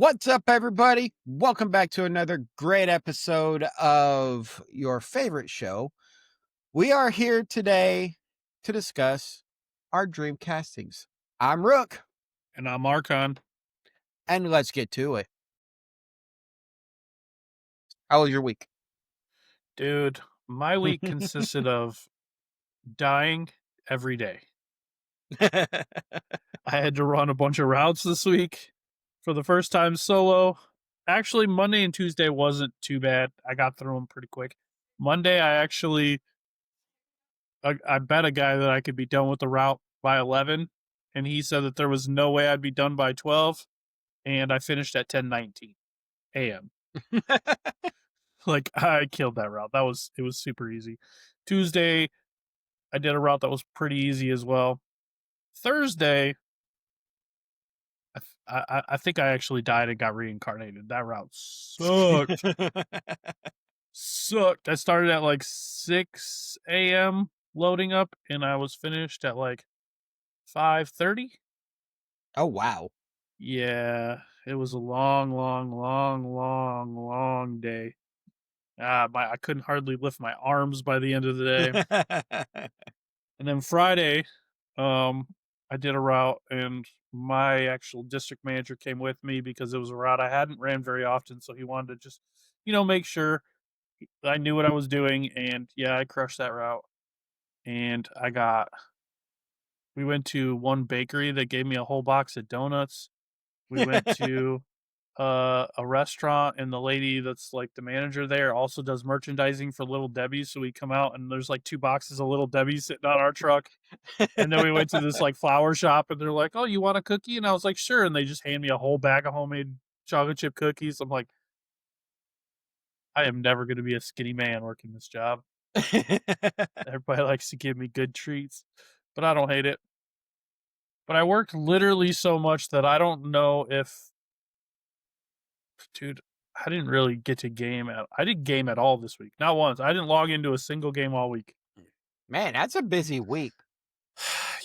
What's up, everybody? Welcome back to another great episode of your favorite show. We are here today to discuss our dream castings. I'm Rook, And I'm Archon. and let's get to it. How was your week? Dude, my week consisted of dying every day. I had to run a bunch of routes this week for the first time solo. Actually, Monday and Tuesday wasn't too bad. I got through them pretty quick. Monday, I bet a guy that I could be done with the route by 11, and he said that there was no way I'd be done by 12, and I finished at 10:19 a.m. Like, I killed that route. It was super easy. Tuesday, I did a route that was pretty easy as well. Thursday, I think I actually died and got reincarnated. That route sucked. Sucked. I started at like 6 a.m. loading up, and I was finished at like 5:30. Oh, wow. Yeah, it was a long, long, long, long, long day. I couldn't hardly lift my arms by the end of the day. And then Friday, I did a route, and my actual district manager came with me because it was a route I hadn't ran very often. So he wanted to just, make sure I knew what I was doing. And yeah, I crushed that route. And we went to one bakery that gave me a whole box of donuts. We went to a restaurant, and the lady that's like the manager there also does merchandising for Little Debbie's. So we come out, and there's like 2 boxes of Little Debbie's sitting on our truck. And then we went to this like flower shop, and they're like, "Oh, you want a cookie?" And I was like, "Sure." And they just hand me a whole bag of homemade chocolate chip cookies. I'm like, I am never going to be a skinny man working this job. Everybody likes to give me good treats, but I don't hate it. But I worked literally so much that I don't know if, dude, I didn't really get to I didn't game at all this week. Not once. I didn't log into a single game all week. Man, that's a busy week.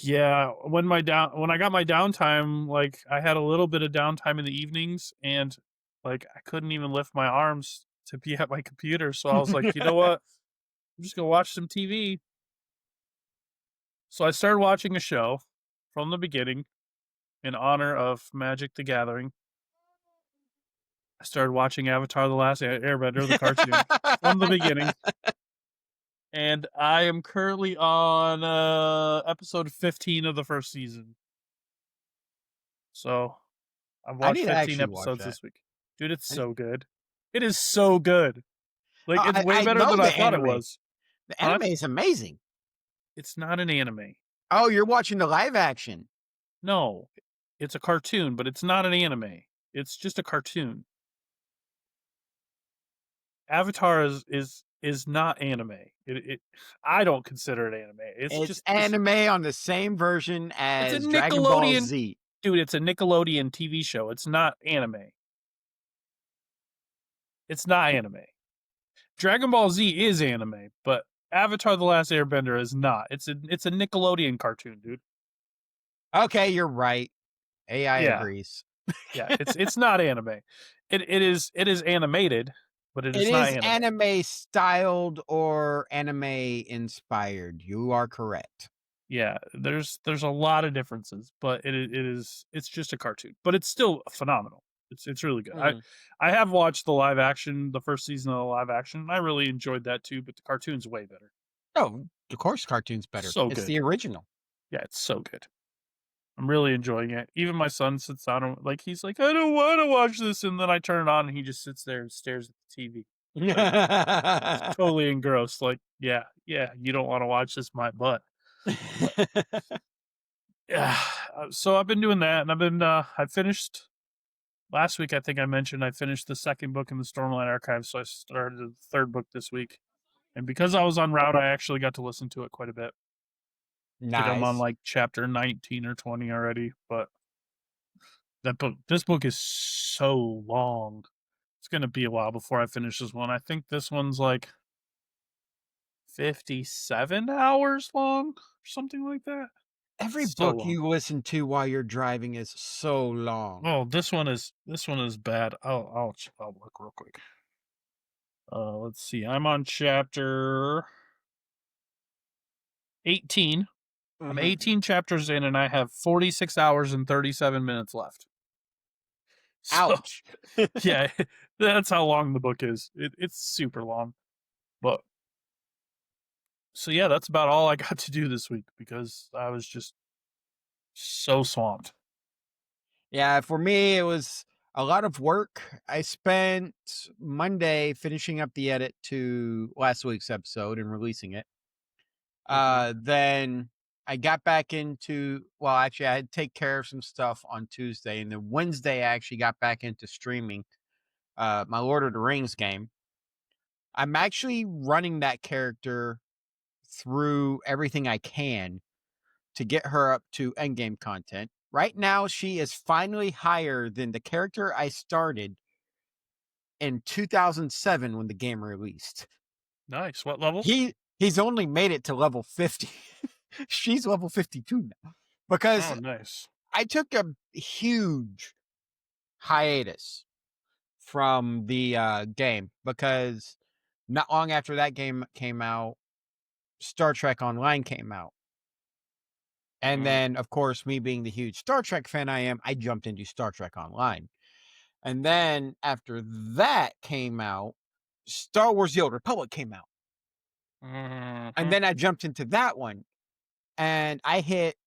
Yeah, when I got my downtime, like I had a little bit of downtime in the evenings, and like I couldn't even lift my arms to be at my computer. So I was like, you know what? I'm just gonna watch some TV. So I started watching a show from the beginning in honor of Magic the Gathering. I started watching Avatar: The Last Airbender, the cartoon, from the beginning. And I am currently on episode 15 of the first season. So I've I watched need to 15 actually watch episodes that. this week. Dude, it's so good. It is so good. Like, it's way I better know than I the thought it anime. was. The Huh? anime is amazing. It's not an anime. Oh, you're watching the live action. No. It's a cartoon, but it's not an anime. It's just a cartoon. Avatar is not anime. I don't consider it anime. It's anime on the same version It's a as Dragon Ball Nickelodeon, Z. dude, it's a Nickelodeon TV show. It's not anime. It's not anime. Dragon Ball Z is anime, but Avatar: The Last Airbender is not. It's a Nickelodeon cartoon, dude. Okay, you're right. AI Yeah. agrees. Yeah, it's not anime. It is animated, but it It is not is anime. anime styled or anime inspired. You are correct. Yeah, there's a lot of differences, but it's just a cartoon, but it's still phenomenal. It's really good. Mm. I have watched the live action, the first season of the live action. I really enjoyed that too, but the cartoon's way better. Oh, of course, cartoon's better. So It's good. the original. Yeah, it's so good. I'm really enjoying it. Even my son sits down and like he's like, I don't want to watch this, and then I turn it on and he just sits there and stares at the TV. Like, totally engrossed. Like, yeah, you don't want to watch this, my butt. Yeah. So I've been doing that, and I finished last week. I think I mentioned I finished the second book in the Stormlight Archive, so I started the third book this week. And because I was on route, I actually got to listen to it quite a bit. I think I'm on Nice. like chapter 19 or 20 already, but this book is so long. It's gonna be a while before I finish this one. I think this one's like 57 hours long or something like that. Every So book long. you listen to while you're driving is so long. Oh, this one is bad. I'll look real quick. Let's see. I'm on chapter 18. I'm Mhm. 18 chapters in, and I have 46 hours and 37 minutes left. So Ouch. yeah, that's how long the book is. It's super long. But so yeah, that's about all I got to do this week because I was just so swamped. Yeah, for me, it was a lot of work. I spent Monday finishing up the edit to last week's episode and releasing it. Mm-hmm. Then I got back into, well, actually, I had to take care of some stuff on Tuesday, and then Wednesday, I actually got back into streaming my Lord of the Rings game. I'm actually running that character through everything I can to get her up to endgame content. Right now, she is finally higher than the character I started in 2007 when the game released. Nice. What level? He's only made it to level 50. She's level 52 now because Oh, nice. I took a huge hiatus from the game because not long after that game came out, Star Trek Online came out. And Mm, then, of course, me being the huge Star Trek fan I am, I jumped into Star Trek Online. And then after that came out, Star Wars The Old Republic came out. And mhm. then I jumped into that one and I hit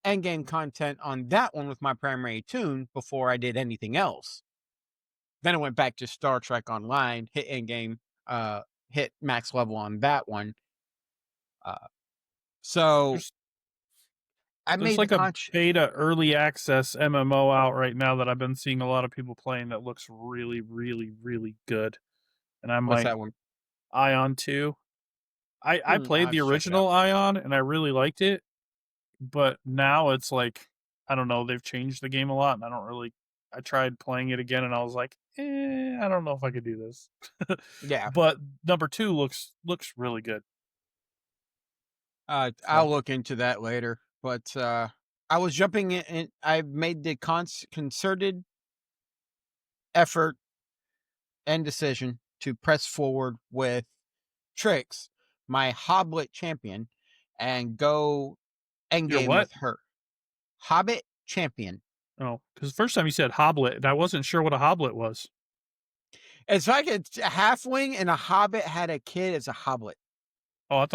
endgame content on that one with my primary tune before I did anything else. Then I went back to Star Trek Online, hit endgame, hit max level on that one. Uh, so There's I there's made the like a conscious. beta early access MMO out right now that I've been seeing a lot of people playing that looks really, really, really good. And I What's might that one? Ion 2. I I played have the to check it out. original Ion and I really liked it, but now it's like I don't know, they've changed the game a lot and I tried playing it again and I was like, I don't know if I could do this. Yeah, But number 2 looks really good. I'll So, look into that later. But I was jumping in. I've made the concerted effort and decision to press forward with Trix, my Hoblet champion, and go you're endgame what? with her. Hobbit champion. Oh, cuz the first time you said hoblet and I wasn't sure what a hoblet was. It's like a halfling and a hobbit had a kid as a hoblet. Oh, I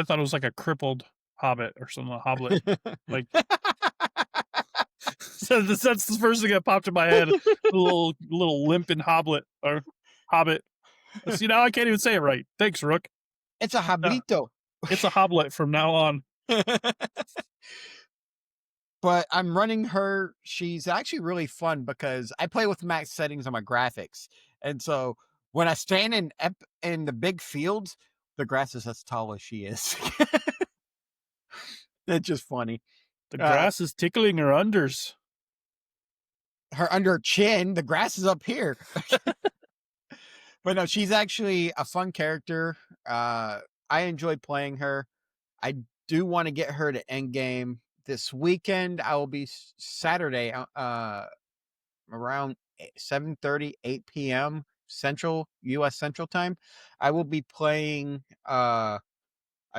thought it was like a crippled hobbit or something, a hoblet. Like so that's the first thing that popped in my head. A little limping hoblet or hobbit. See now I can't even say it right. Thanks, Rook. It's a No, hablito. it's a hoblet from now on. But I'm running her. She's actually really fun because I play with max settings on my graphics. And so when I stand in the big fields, the grass is as tall as she is. It's just funny. The Uh, grass is tickling her unders. her under her chin, the grass is up here. But no, she's actually a fun character. I enjoy playing her. I do want to get her to end game this weekend. I will be Saturday around 7:30, 8 p.m. Central US Central Time. I will be playing a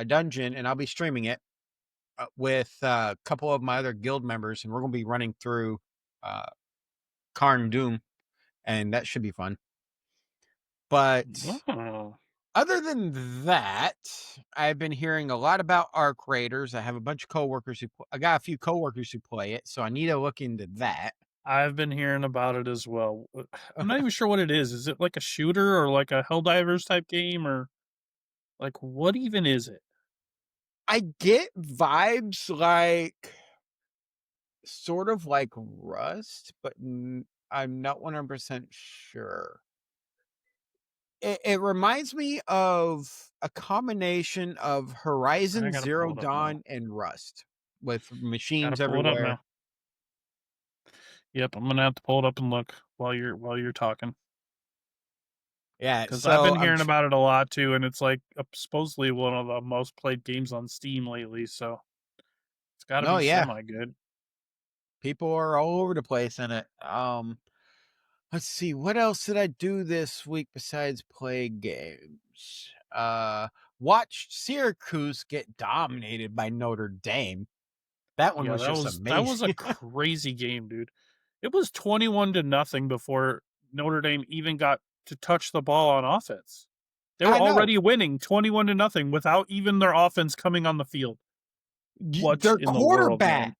dungeon and I'll be streaming it with a couple of my other guild members and we're going to be running through uh Karn Doom and that should be fun. But Oh, other than that, I've been hearing a lot about Arc Raiders. I have a bunch of coworkers I got a few coworkers who play it, so I need to look into that. I've been hearing about it as well. I'm not even sure what it is. Is it like a shooter or like a Helldivers type game or like what even is it? I get vibes like sort of like Rust, but I'm not 100% sure. It reminds me of a combination of I Horizon gotta pull Zero it up now. Dawn and Rust with Gotta machines pull it up everywhere. now. Yep, I'm gonna have to pull it up and look while you're talking Yeah, because I've so been hearing about it a lot too, and it's like supposedly one of the most played games on Steam lately. So It's got to No, be yeah. semi good. People are all over the place in it. Let's see, what else did I do this week besides play games? Watched Syracuse get dominated by Notre Dame. That one Yeah, was just that was a amazing. crazy game, dude. It was 21-0 before Notre Dame even got to touch the ball on offense. They were I know. already winning 21-0 without even their offense coming on the field. What Their in the world, man?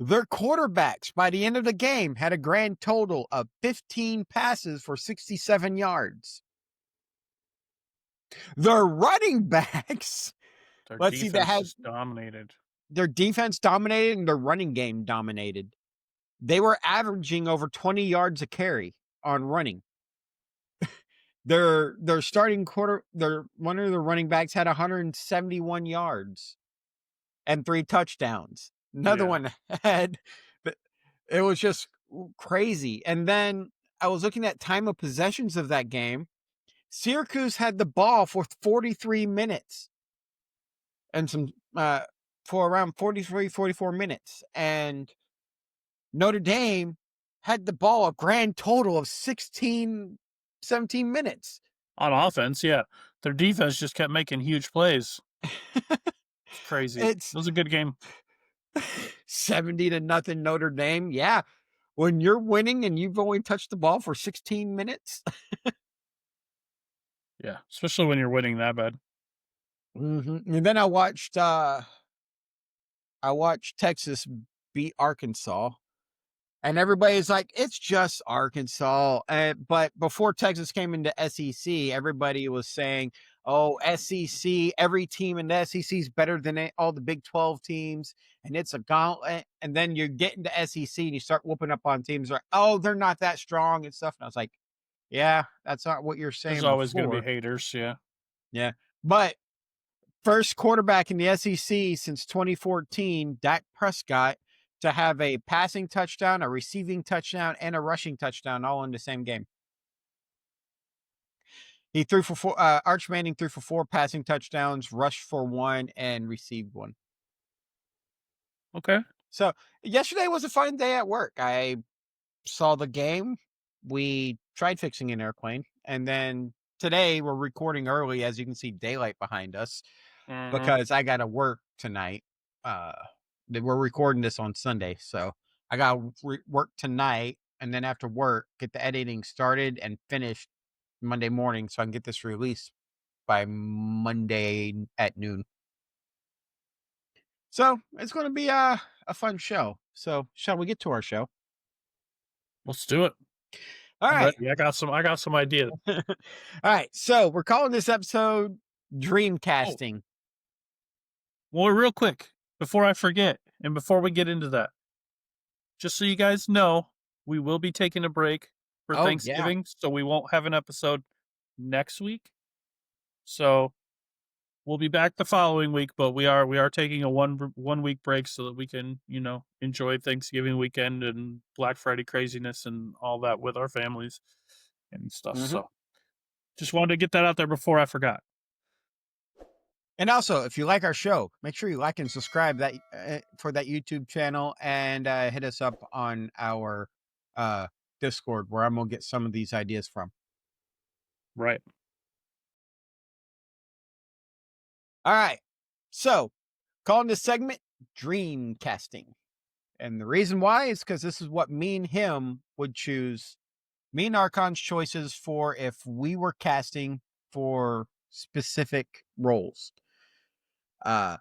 quarterbacks by the end of the game had a grand total of 15 passes for 67 yards. Their running backs, Their let's see, they defense had just dominated. their defense dominated and their running game dominated. They were averaging over 20 yards a carry on running. Their starting their one of the running backs had 171 yards and 3 touchdowns. Another Yeah. one had, it was just crazy. And then I was looking at time of possessions of that game. Syracuse had the ball for 43 minutes and some for around 43 44 minutes, and Notre Dame had the ball a grand total of 16 17 minutes. On offense, yeah. Their defense just kept making huge plays. It's crazy. It It's was a good game. 70-0 Notre Dame. Yeah. When you're winning and you've only touched the ball for 16 minutes. Yeah, especially when you're winning that bad. And then I watched Texas beat Arkansas. And everybody's like, it's just Arkansas. But before Texas came into SEC, everybody was saying, oh, SEC, every team in the SEC is better than all the Big 12 teams. And it's a gauntlet. And then you get into SEC and you start whooping up on teams like, oh, they're not that strong and stuff. And I was like, yeah, that's not what you're There's saying always going to be before. haters, yeah. Yeah. But first quarterback in the SEC since 2014, Dak Prescott, to have a passing touchdown, a receiving touchdown, and a rushing touchdown all in the same game. He threw for 4. Arch Manning threw for 4 passing touchdowns, rushed for 1, and received 1. Okay. So yesterday was a fun day at work. I saw the game. We tried fixing an airplane, and then today we're recording early, as you can see daylight behind us, Mm-hmm. because I got to work tonight. Uh, we're recording this on Sunday, so I got to work tonight, and then after work, get the editing started and finished Monday morning, so I can get this released by Monday at noon. So it's going to be a fun show. So shall we get to our show? Let's do it. All I'm right. ready. I got some ideas. All right. So we're calling this episode Oh, Dreamcasting. well, real quick, before I forget, and before we get into that, just so you guys know, we will be taking a break for Oh, yeah. Thanksgiving, so we won't have an episode next week. So we'll be back the following week, but we are taking a 1 week break so that we can, enjoy Thanksgiving weekend and Black Friday craziness and all that with our families and stuff. Mm-hmm. So just wanted to get that out there before I forgot. And also, if you like our show, make sure you like and subscribe that for that YouTube channel, and hit us up on our Discord, where I'm gonna get some of these ideas from. Right. All right. So, calling this segment Dream Casting. And the reason why is because this is what me and him would choose, me and Archon's choices for if we were casting for specific roles. I'm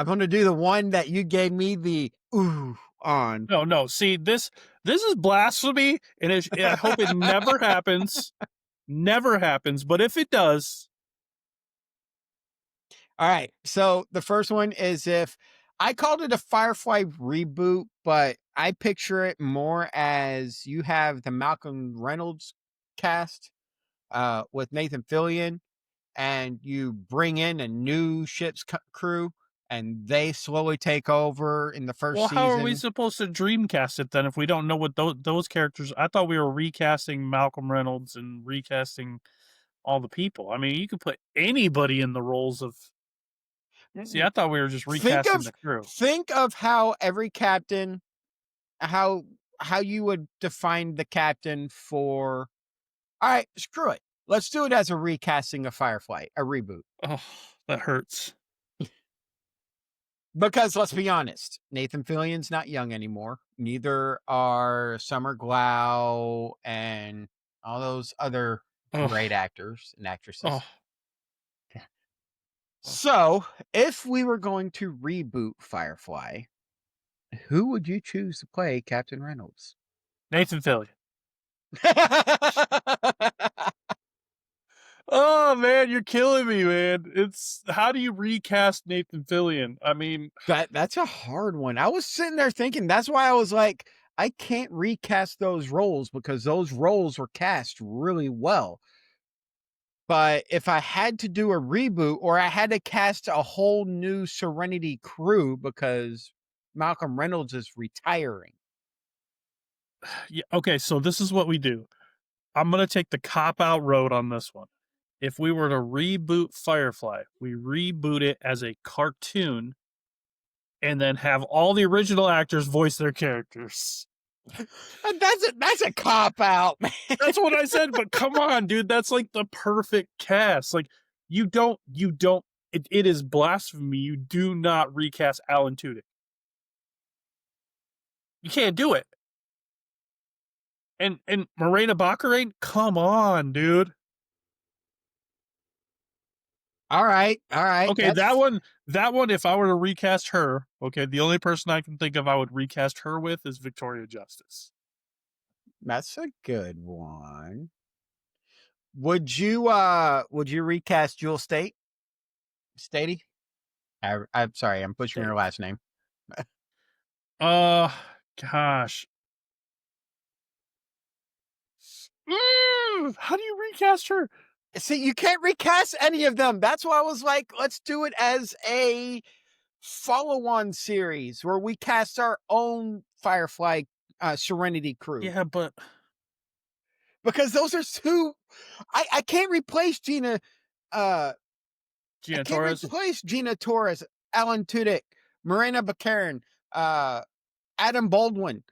going to do the one that you gave me the ooh on. No. See, this is blasphemy, and I hope it never happens. Never happens. But if it does, All right. So the first one is, if I called it a Firefly reboot, but I picture it more as you have the Malcolm Reynolds cast with Nathan Fillion, and you bring in a new ship's crew, and they slowly take over in the first well, how are we season. supposed to dreamcast it then if we don't know what those characters? I thought we were recasting Malcolm Reynolds and recasting all the people. I mean, you could put anybody in the roles of. See, I thought we were just Think recasting of the crew. think of how every captain, how how you would define the captain for. All right, screw it. Let's do it as a recasting of Firefly, a reboot. Oh, that hurts. Because let's be honest, Nathan Fillion's not young anymore. Neither are Summer Glau and all those other Oh, great actors and oh, actresses. oh. So, if we were going to reboot Firefly, who would you choose to play Captain Reynolds? Nathan Fillion. Oh man, you're killing me, man. It's how do you recast Nathan Fillion? I mean, That's a hard one. I was sitting there thinking, that's why I was like, I can't recast those roles because those roles were cast really well. But if I had to do a reboot or I had to cast a whole new Serenity crew because Malcolm Reynolds is retiring. yeah, okay, so this is what we do. I'm gonna take the cop out road on this one. If we were to reboot Firefly, we reboot it as a cartoon and then have all the original actors voice their characters. That's a cop out, man. That's what I said, but come on, dude, that's like the perfect cast. Like you don't it is blasphemy. You do not recast Alan Tudyk. You can't do it. And Morena Baccarin, come on, dude. All right, all right. Okay, that one, if I were to recast her, okay, the only person I can think of I would recast her with is Victoria Justice. That's a good one. Would you recast Jewel Statey? I'm sorry, I'm butchering her State. last name. Uh Gosh. How do you recast her? See, you can't recast any of them. That's why I was like, let's do it as a follow-on series where we cast our own Firefly Serenity crew. Yeah, but Because those are two. I can't replace uh I Gina can't Torres. replace Gina Torres, Alan Tudyk, Morena Baccarin, Adam Baldwin.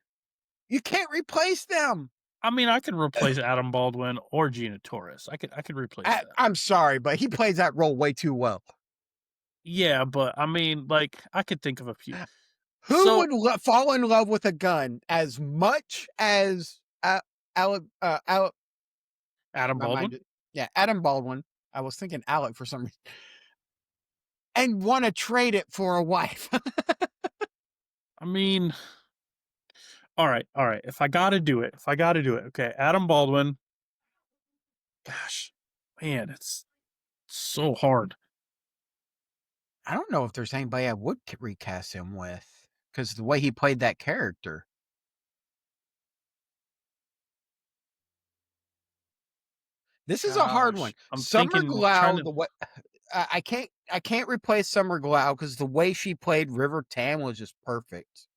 You can't replace them. I mean, I could replace Adam Baldwin or Gina Torres. I could replace that. I'm sorry, but he plays that role way too well. Yeah, but I mean, like, I could think of a few. Who So would fall in love with a gun as much as Adam my Baldwin. mind? Yeah, Adam Baldwin. I was thinking Alec for some reason, and want to trade it for a wife. I mean, all right, all right. If I gotta do it, okay. Adam Baldwin. Gosh, man, it's so hard. I don't know if there's anybody I would recast him with because the way he played that character. This is a hard one. Gosh, I'm Summer thinking, trying Glau, to. the way I can't replace Summer Glau because the way she played River Tam was just perfect.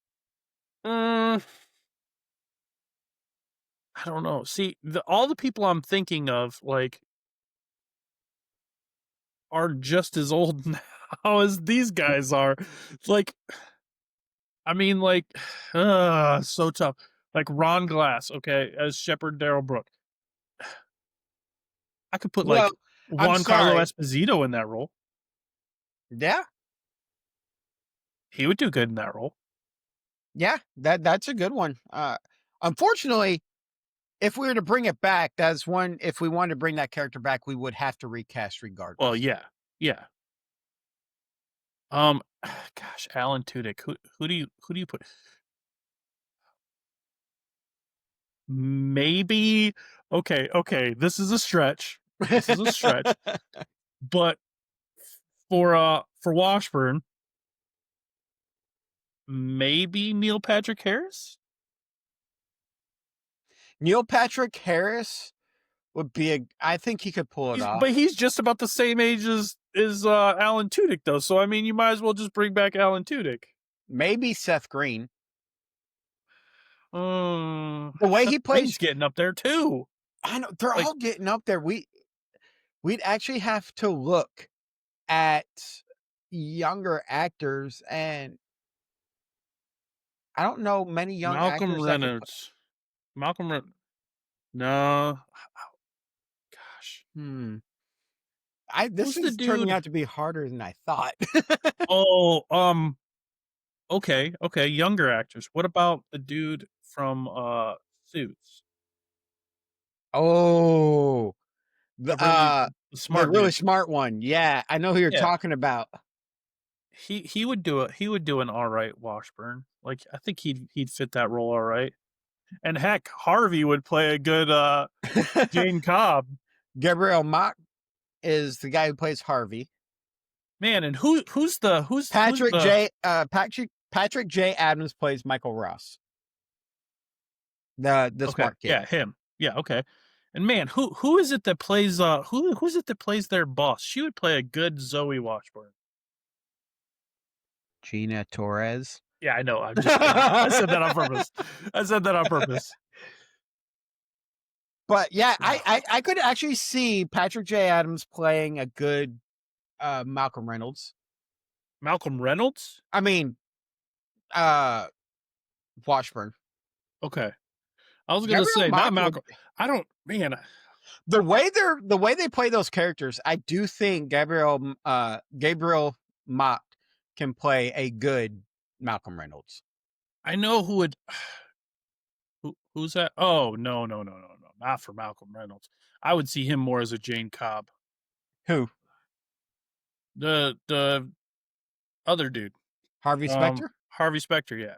Mm, I don't know. See, all the people I'm thinking of, like, are just as old now as these guys are. Like, I mean, like, so tough. Like Ron Glass, okay, as Shepard Darrell Brook. I could put Well, like I'm Juan Carlo sorry. Esposito in that role. Yeah, He would do good in that role. yeah, that's a good one. Unfortunately, if we were to bring it back, that's one. If we wanted to bring that character back, we would have to recast Well, regardless. yeah, yeah. Gosh, Alan Tudyk. Who do you put? Maybe. Okay, okay. This is a stretch. This is a stretch. But for Washburn, maybe Neil Patrick Harris. Neil Patrick Harris would be a. I think he could pull it But off. he's just about the same age as Alan Tudyk, though. So I mean, you might as well just bring back Alan Tudyk. Maybe Seth Green. The way Seth he plays, Green's getting up there too. I know they're Like, all getting up there. We'd actually have to look at. younger actors, and I don't know many young Malcolm actors that could Reynolds. Malcolm Ren No. Gosh. I this Who's the is turning dude? out to be harder than I thought. Oh, okay, okay, younger actors. What about the dude from, Suits? Oh, The really the the smart really dude. smart one. Yeah, I know who you're Yeah. talking about. He would do an alright Washburn. Like, I think he'd fit that role alright. And heck, Harvey would play a good, Jane Cobb. Gabriel Mock is the guy who plays Harvey. Man, and who's the Patrick J. Adams plays Michael Ross, the okay, smart kid. yeah, him. Yeah, okay. And man, who is it that plays, who's it that plays their boss? She would play a good Zoe Washburn. Gina Torres. Yeah, I know, I'm just kidding. I said that on purpose. I said that on purpose. But yeah, Ugh. I could actually see Patrick J. Adams playing a good Malcolm Reynolds. Malcolm Reynolds? I mean, uh Washburn. Okay. I was gonna Gabriel say, not Mock would Malcolm. I don't man, the way they play those characters, I do think Gabriel Mock can play a good Malcolm Reynolds. I know who would who's that? Oh, no, no, no, no, no, not for Malcolm Reynolds. I would see him more as a Jane Cobb. Who? The other dude, Harvey Specter? Harvey Specter, yeah.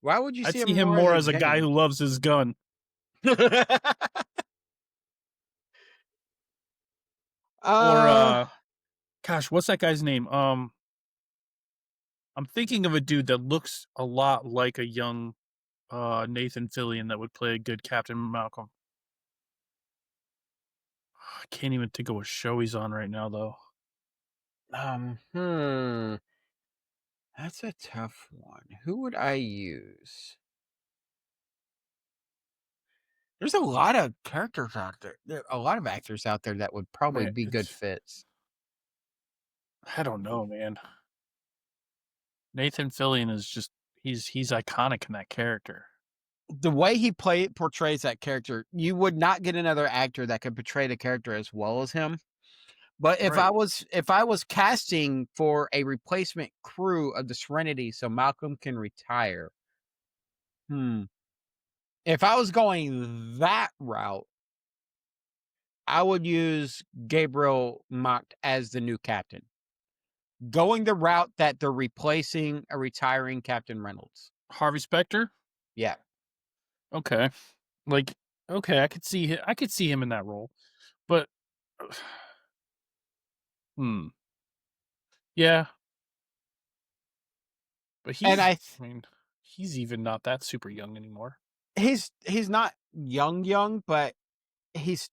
Why would you I'd see him see him more as more a as a guy Jane? who loves his gun. Or, uh gosh, what's that guy's name? I'm thinking of a dude that looks a lot like a young, Nathan Fillion that would play a good Captain Malcolm. I can't even think of what show he's on right now, though. um hmm that's a tough one. Who would I use? There's a lot of characters out there. There are a lot of actors out there that would probably Man, be good it's fits. I don't know, man. Nathan Fillion is just he's iconic in that character. The way he portrays that character, you would not get another actor that could portray the character as well as him. But Right. if I was casting for a replacement crew of the Serenity so Malcolm can retire, hmm. If I was going that route, I would use Gabriel Macht as the new captain. Going the route that they're replacing a retiring Captain Reynolds. Harvey Specter? Yeah. Okay. Like, okay, I could see him in that role. But hmm. Yeah, but And I mean, he's even not that super young anymore. he's not young, but he's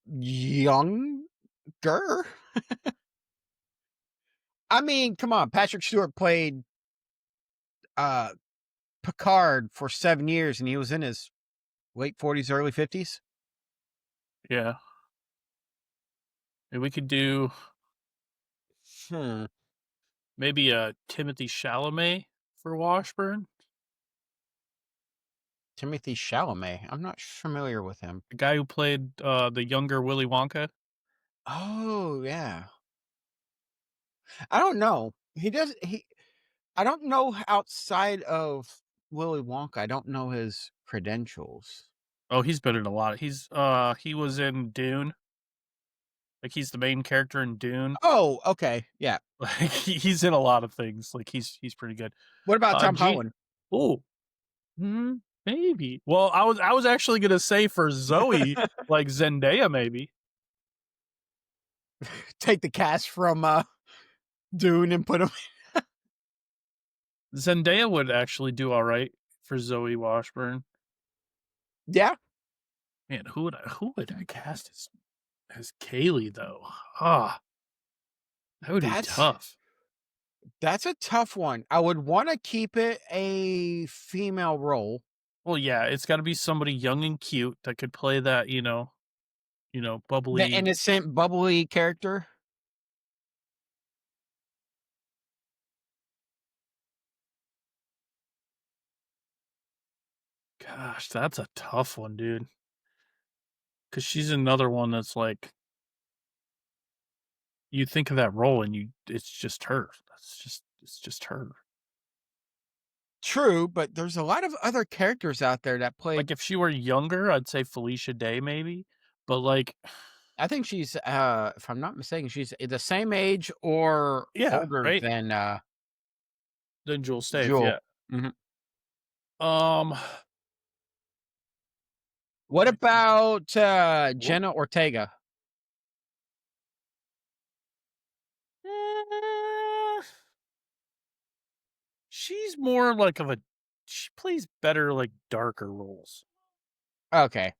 younger. I mean, come on, Patrick Stewart played uh Picard for 7 years and he was in his late 40s, early 50s. Yeah. Maybe we could do Hmm. maybe, Timothy Chalamet for Washburn? Timothy Chalamet. I'm not familiar with him. The guy who played, the younger Willy Wonka? Oh, yeah. I don't know. I don't know outside of Willy Wonka. I don't know his credentials. Oh, he's been in a lot. He was in Dune. Like, he's the main character in Dune. Oh, okay. Yeah. Like, he's in a lot of things. Like, he's pretty good. What about Tom Gene Holland? Oh, maybe. Well, I was actually gonna say for Zoe, like, Zendaya, maybe. Take the cast from Dune and put him. Zendaya would actually do alright for Zoe Washburn. Yeah. Man, who would I cast as Kaylee, though? Ah, that would be That's tough. that's a tough one. I would want to keep it a female role. Well, yeah, it's gotta be somebody young and cute that could play that, The bubbly. innocent, bubbly character. Gosh, that's a tough one, dude. Because she's another one that's like you think of that role and it's just her. It's just her. True, but there's a lot of other characters out there that played. Like if she were younger, I'd say Felicia Day maybe, but like I think she's, if I'm not mistaken, she's the same age or yeah, older right? than, Then Jewel Staite, Jewel. yeah. Mhm. Um, What let me think. about, Whoop. Jenna Ortega? Uh, she's more like of a she plays better like darker roles. Okay.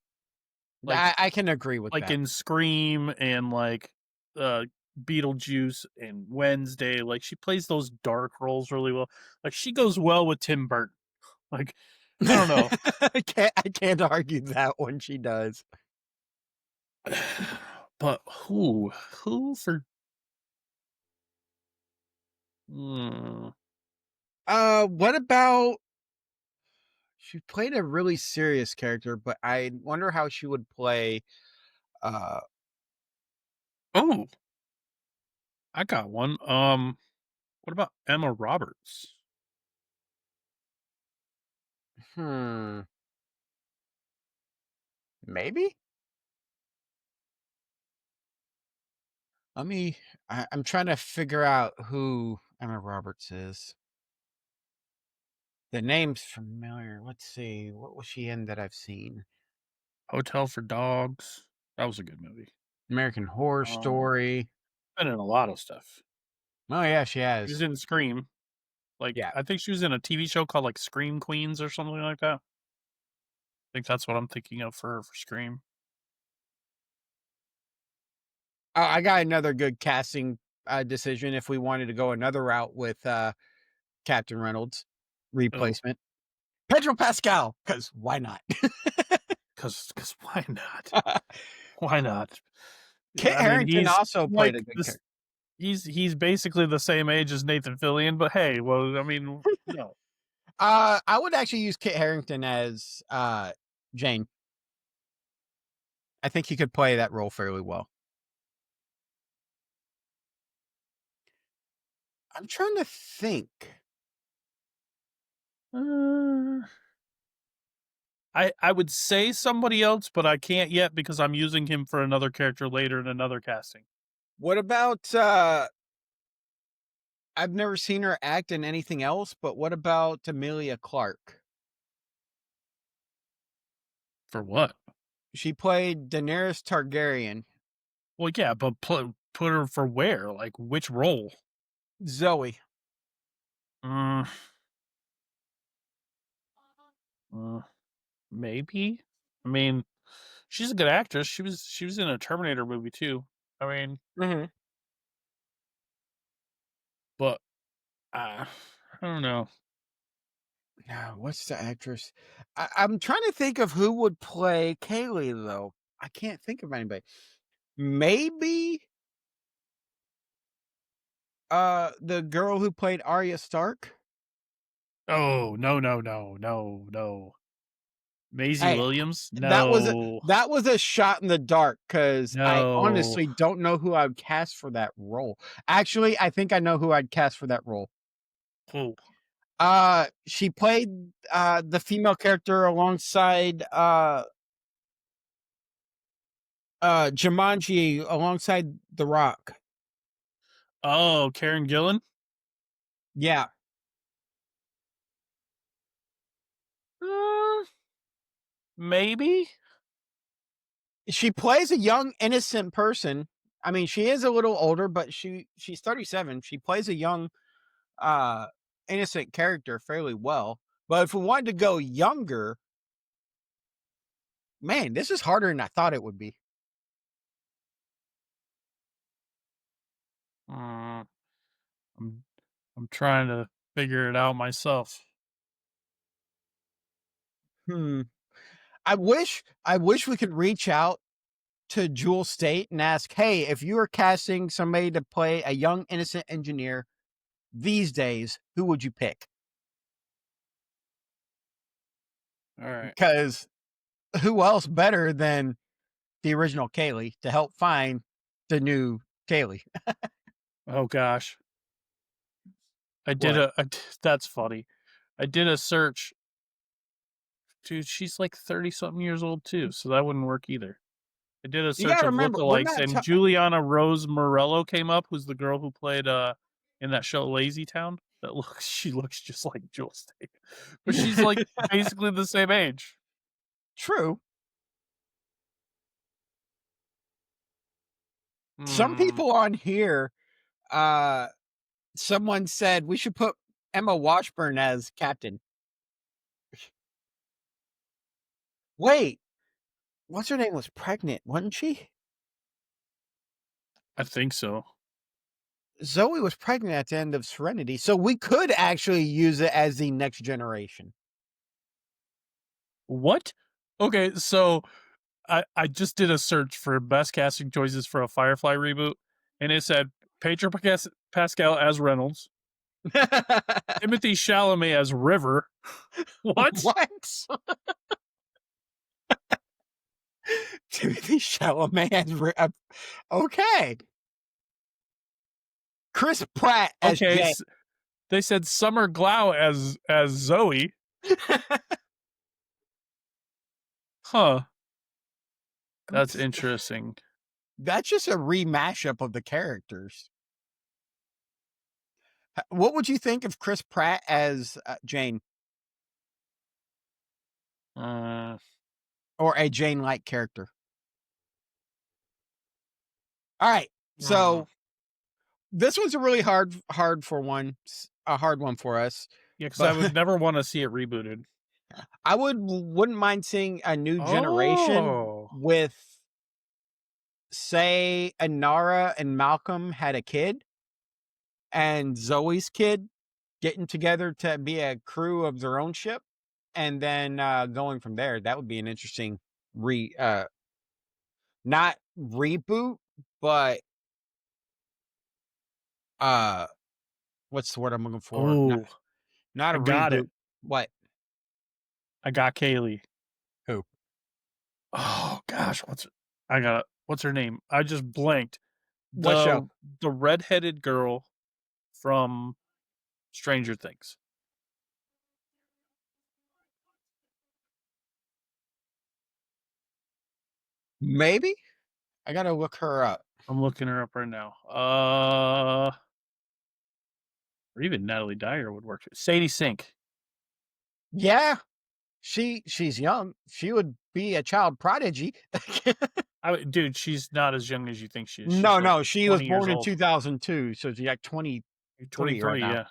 Like I can agree with like that. in Scream and like uh Beetlejuice and Wednesday, like she plays those dark roles really well. Like she goes well with Tim Burton. Like I don't know. I can't argue that one, she does. But who for mm, What about she played a really serious character, but I wonder how she would play, uh, oh, I got one. What about Emma Roberts? hmm, maybe? Let me I'm trying to figure out who Emma Roberts is. The name's familiar. Let's see. What was she in that I've seen? Hotel for Dogs. That was a good movie. American Horror Um, Story. been in a lot of stuff. Oh, yeah, she She was has. in Scream. Like, Yeah. I think she was in a TV show called, like, Scream Queens or something like that. I think that's what I'm thinking of for her for Scream. Oh, I got another good casting, decision if we wanted to go another route with, Captain Reynolds Oh, replacement. Pedro Pascal, because why not? cause why not? Why not? Kit I mean, Harington he's also played a like good this character. he's basically the same age as Nathan Fillion, but hey, well, I mean, no. I would actually use Kit Harington as, Jane. I think he could play that role fairly well. I'm trying to think. Uh, I would say somebody else, but I can't yet because I'm using him for another character later in another casting. What about, I've never seen her act in anything else, but what about Amelia Clark? For what? She played Daenerys Targaryen, Well, yeah, but put her for where? Like which role? Zoe. Uh, uh, maybe. I mean, she's a good actress. She was in a Terminator movie too. I mean, Mhm. but I don't know. Now, what's the actress? I'm trying to think of who would play Kaylee, though. I can't think of anybody. Maybe, the girl who played Arya Stark? Oh no no no no no. Maisie Hey, Williams? that was a No that was a shot in the dark because I no. honestly don't know who I would cast for that role. Actually, I think I know who I'd cast for that role. Oh, She played, the female character alongside, Jumanji alongside The Rock. oh, Karen Gillan. Yeah. Uh, maybe. She plays a young, innocent person. I mean, she is a little older, but she's 37. She plays a young, uh, innocent character fairly well. But if we wanted to go younger, man, this is harder than I thought it would be. Uh, I'm I'm trying to figure it out myself. Hmm. I wish we could reach out to Jewel State and ask, "Hey, if you were casting somebody to play a young innocent engineer these days, who would you pick?" All right. because who else better than the original Kaylee to help find the new Kaylee? Oh gosh. What? That's funny. I did a search. Dude, she's like 30 something years old too, so that wouldn't work either. I did a You search gotta of remember, we're lookalikes not and ta Juliana Rose Morello came up, who's the girl who played in that show Lazy Town. She looks just like Jewel Staite. But she's like basically the same age. True. Some Hmm. people on here, uh, someone said we should put Emma Washburn as captain. Wait, what's her name was pregnant, wasn't she? I think so. Zoe was pregnant at the end of Serenity, so we could actually use it as the next generation. What? Okay, so I just did a search for best casting choices for a Firefly reboot, and it said Pedro Pascal as Reynolds, Timothy Chalamet as River. What? What? Timothy Chalamet as okay. Chris Pratt as Okay, Jay. they said Summer Glau as Zoe. Huh. That's interesting. That's just a remashup of the characters. What would you think of Chris Pratt as Jane Uh, or a Jane-like character? All right, hmm. so this was a really hard for one, a hard one for us, Yeah, because I but would never want to see it rebooted. I wouldn't mind seeing a new generation Oh. with, say, Anara and Malcolm had a kid, and Zoe's kid getting together to be a crew of their own ship, and then going from there. That would be an interesting re not reboot, but uh what's the word I'm looking for? Not Oh, not I a got reboot. it. What? I got Kaylee. Who? Oh gosh, what's her name? I just blanked. What show? The redheaded girl from Stranger Things. Maybe? I gotta look her up. I'm looking her up right now. Or even Natalie Dyer would work. Sadie Sink. Yeah, she's young. She would be a child prodigy. Dude, she's not as young as you think she is. She's No, like no, she was 20 years born in old. 2002, so she's like 23 right 23, now. yeah.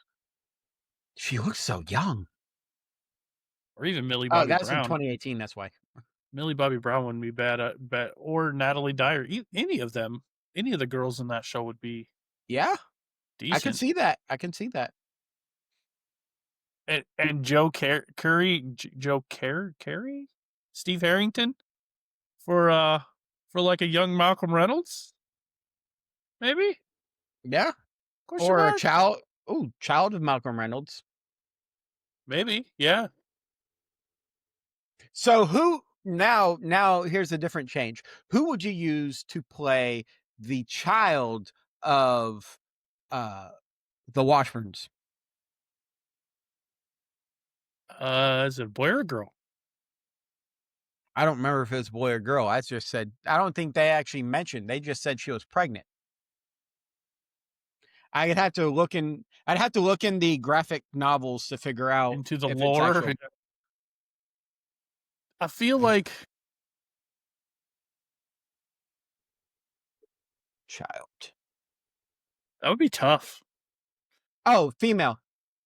She looks so young. Or even Millie Oh, Bobby that's in Brown. 2018, that's why. Millie Bobby Brown wouldn't be bad or Natalie Dyer. Any of them, any of the girls in that show would be Yeah, I can decent. see that. I can see that. And Joe Carey, Steve Harrington for like a young Malcolm Reynolds, maybe? Yeah, Question or a mark? child of Malcolm Reynolds. Maybe, yeah. So who now here's a different change. Who would you use to play the child of uh the Washburns? Is it a boy or a girl? I don't remember if it was boy or girl. I just said I don't think they actually mentioned. They just said she was pregnant. I'd have to look in the graphic novels to figure out Into the if it's lore. actual I feel like child. that would be tough. Oh, female.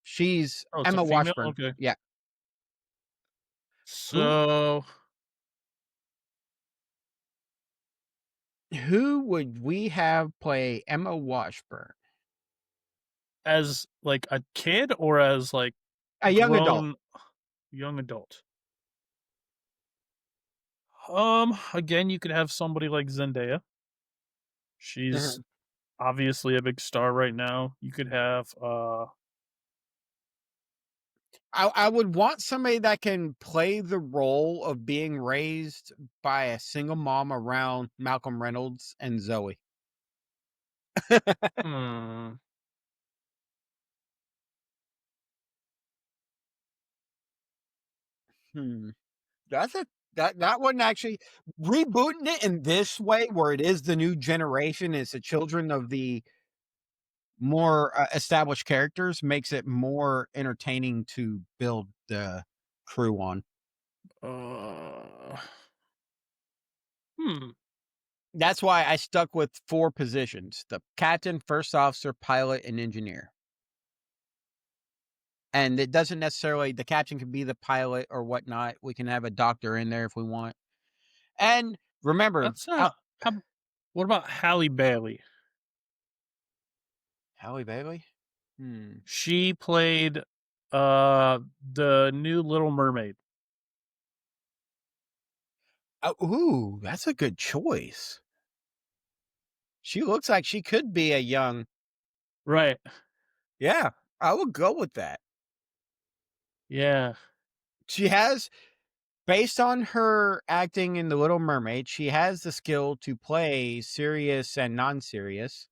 She's Oh, it's a Emma female? Washburn. Okay. Yeah. Who So who would we have play Emma Washburn? as like a kid or as like A young adult. grown young adult? Again, you could have somebody like Zendaya. She's Mhm. obviously a big star right now. You could have I would want somebody that can play the role of being raised by a single mom around Malcolm Reynolds and Zoe. Hmm. Hmm. That's a that wouldn't actually rebooting it in this way where it is the new generation, it's the children of the more, established characters makes it more entertaining to build the crew on. Uh, hmm. That's why I stuck with 4 positions: the captain, first officer, pilot, and engineer. And it doesn't necessarily the captain can be the pilot or whatnot. We can have a doctor in there if we want. And remember, That's how, what about Halle Bailey? Halle Bailey? Hmm. She played the new Little Mermaid. Ooh, that's a good choice. She looks like she could be a young. Right. Yeah, I would go with that. Yeah. She has based on her acting in The Little Mermaid, she has the skill to play serious and non-serious.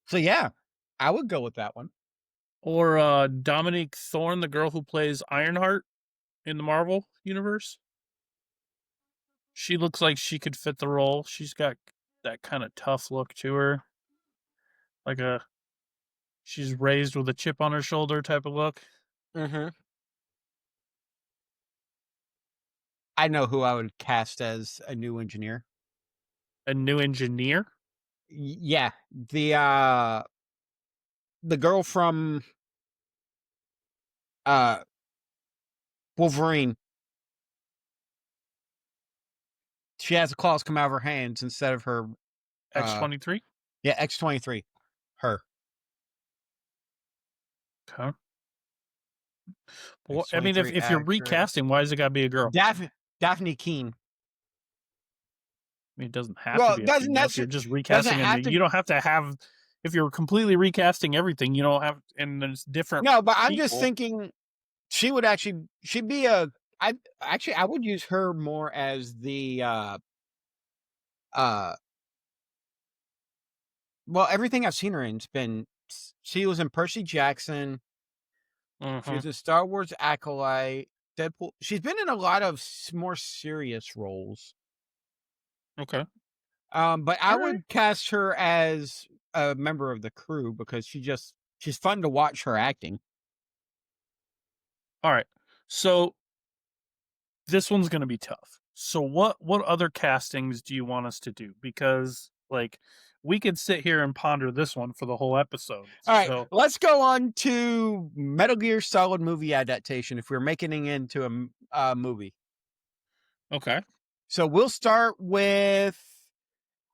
So, yeah, I would go with that one. Or Dominique Thorne, the girl who plays Ironheart in the Marvel universe. She looks like she could fit the role. She's got that kind of tough look to her. Like a she's raised with a chip on her shoulder type of look. Mhm. I know who I would cast as a new engineer. A new engineer. Yeah, the girl from, uh, Wolverine. She has the claws come out of her hands instead of her, uh X-23. yeah, X-23. Her. Okay. Well, I mean, X-23 if you're actress. recasting, why does it got to be a girl? Daphne Keene. I mean, it doesn't have to Well, be a female. If you're just doesn't recasting, and have to. you don't have to have. If you're completely recasting everything, you don't have, and there's different No, but I'm just people. thinking she would actually she'd be a I would use her more as the, uh well, everything I've seen her in's been she was in Percy Jackson, she Hmm. was in Star Wars Acolyte, Deadpool. She's been in a lot of more serious roles. Okay. But I All right. would cast her as a member of the crew because she's fun to watch her acting. All right. So this one's going to be tough. So what other castings do you want us to do? Because like we could sit here and ponder this one for the whole episode. All right, So let's go on to Metal Gear Solid movie adaptation if we're making it into a movie. okay. So we'll start with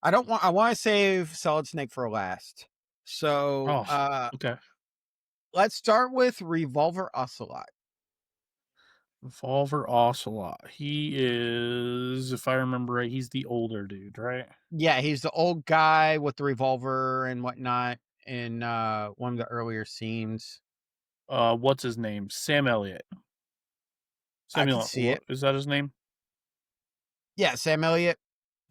I wanna save Solid Snake for last. So, Oh, okay. let's start with Revolver Ocelot. Revolver Ocelot. He is, if I remember right, he's the older dude, right? Yeah, he's the old guy with the revolver and whatnot in, one of the earlier scenes. What's his name? Sam Elliott. I can Samuel, see what it. is that his name? Yeah, Sam Elliott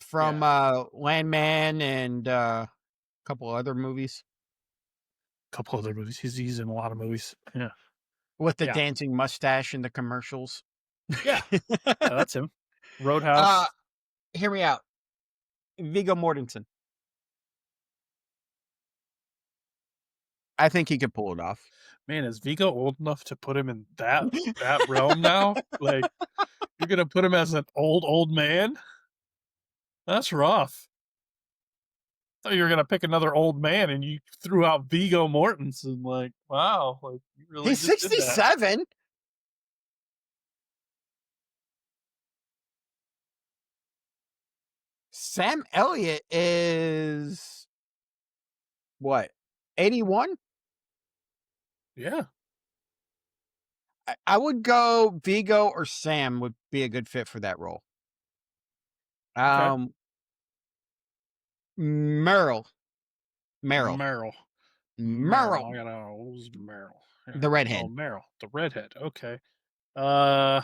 from, Yeah. Landman and, a couple other movies A couple other movies. He's in a lot of movies. Yeah. with the Yeah. dancing mustache in the commercials. Yeah. Yeah, that's him. Uh, Roadhouse. hear me out. Viggo Mortensen. I think he could pull it off. Man, is Vigo old enough to put him in that realm now? Like you're gonna put him as an old man? That's rough. I thought you were gonna pick another old man and you threw out Vigo Mortensen. Like, wow, like you really He's just did that. 67. Sam Elliott is what? 81? Yeah. I would go Vigo or Sam would be a good fit for that role. Okay. Um, Meryl. Meryl. Meryl. Meryl. I gotta know who's Meryl. The Oh, redhead. Meryl, the redhead. Okay. Uh,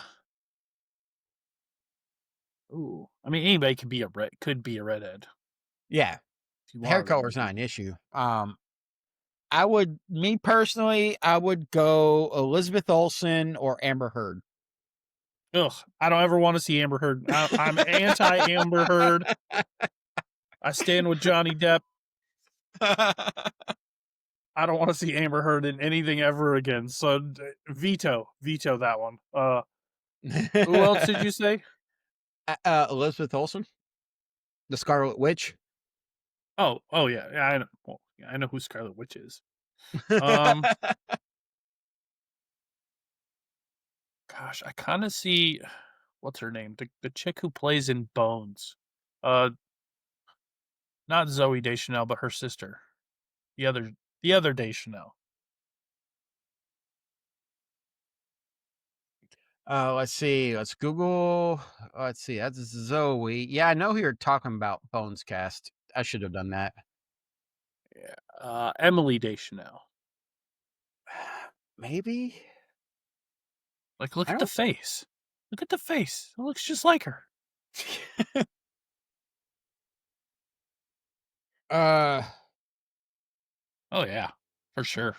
ooh. I mean, anybody could be a redhead Yeah, if you hair wanted them color to is not be. an issue. Me personally, I would go Elizabeth Olsen or Amber Heard. Ugh, I don't ever want to see Amber Heard. I'm anti Amber Heard. I stand with Johnny Depp. I don't want to see Amber Heard in anything ever again. So veto that one. Who else did you say? Elizabeth Olsen, the Scarlet Witch. Oh yeah, yeah. I know. Well, yeah, I know who Scarlet Witch is. Um, gosh, I kind of see what's her name, the chick who plays in Bones. Uh, not Zoe Deschanel, but her sister, the other the other Deschanel. Let's see. Let's Google. Let's see. That's Zoe. Yeah, I know who you're talking about. Bones Cast. I should have done that. Yeah. Emily Deschanel. Maybe. Like, look I at the don't. face. Look at the face. It looks just like her. uh, Oh yeah, for sure.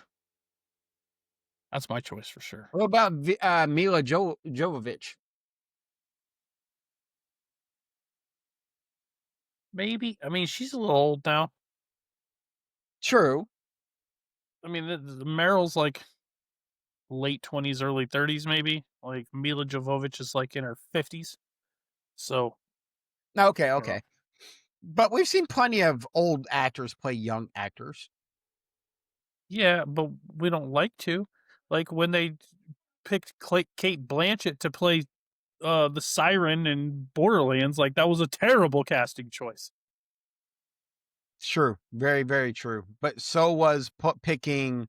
That's my choice for sure. what about Mila Jovovich? Maybe. I mean, she's a little old now. True. I mean, the Meryl's like late 20s, early 30s, maybe. Like Mila Jovovich is like in her 50s. So Okay. I don't know. Okay. But we've seen plenty of old actors play young actors. Yeah, but we don't like to. Like when they picked Kate Blanchett to play the Siren in Borderlands, like that was a terrible casting choice. True. Very, very true. But so was picking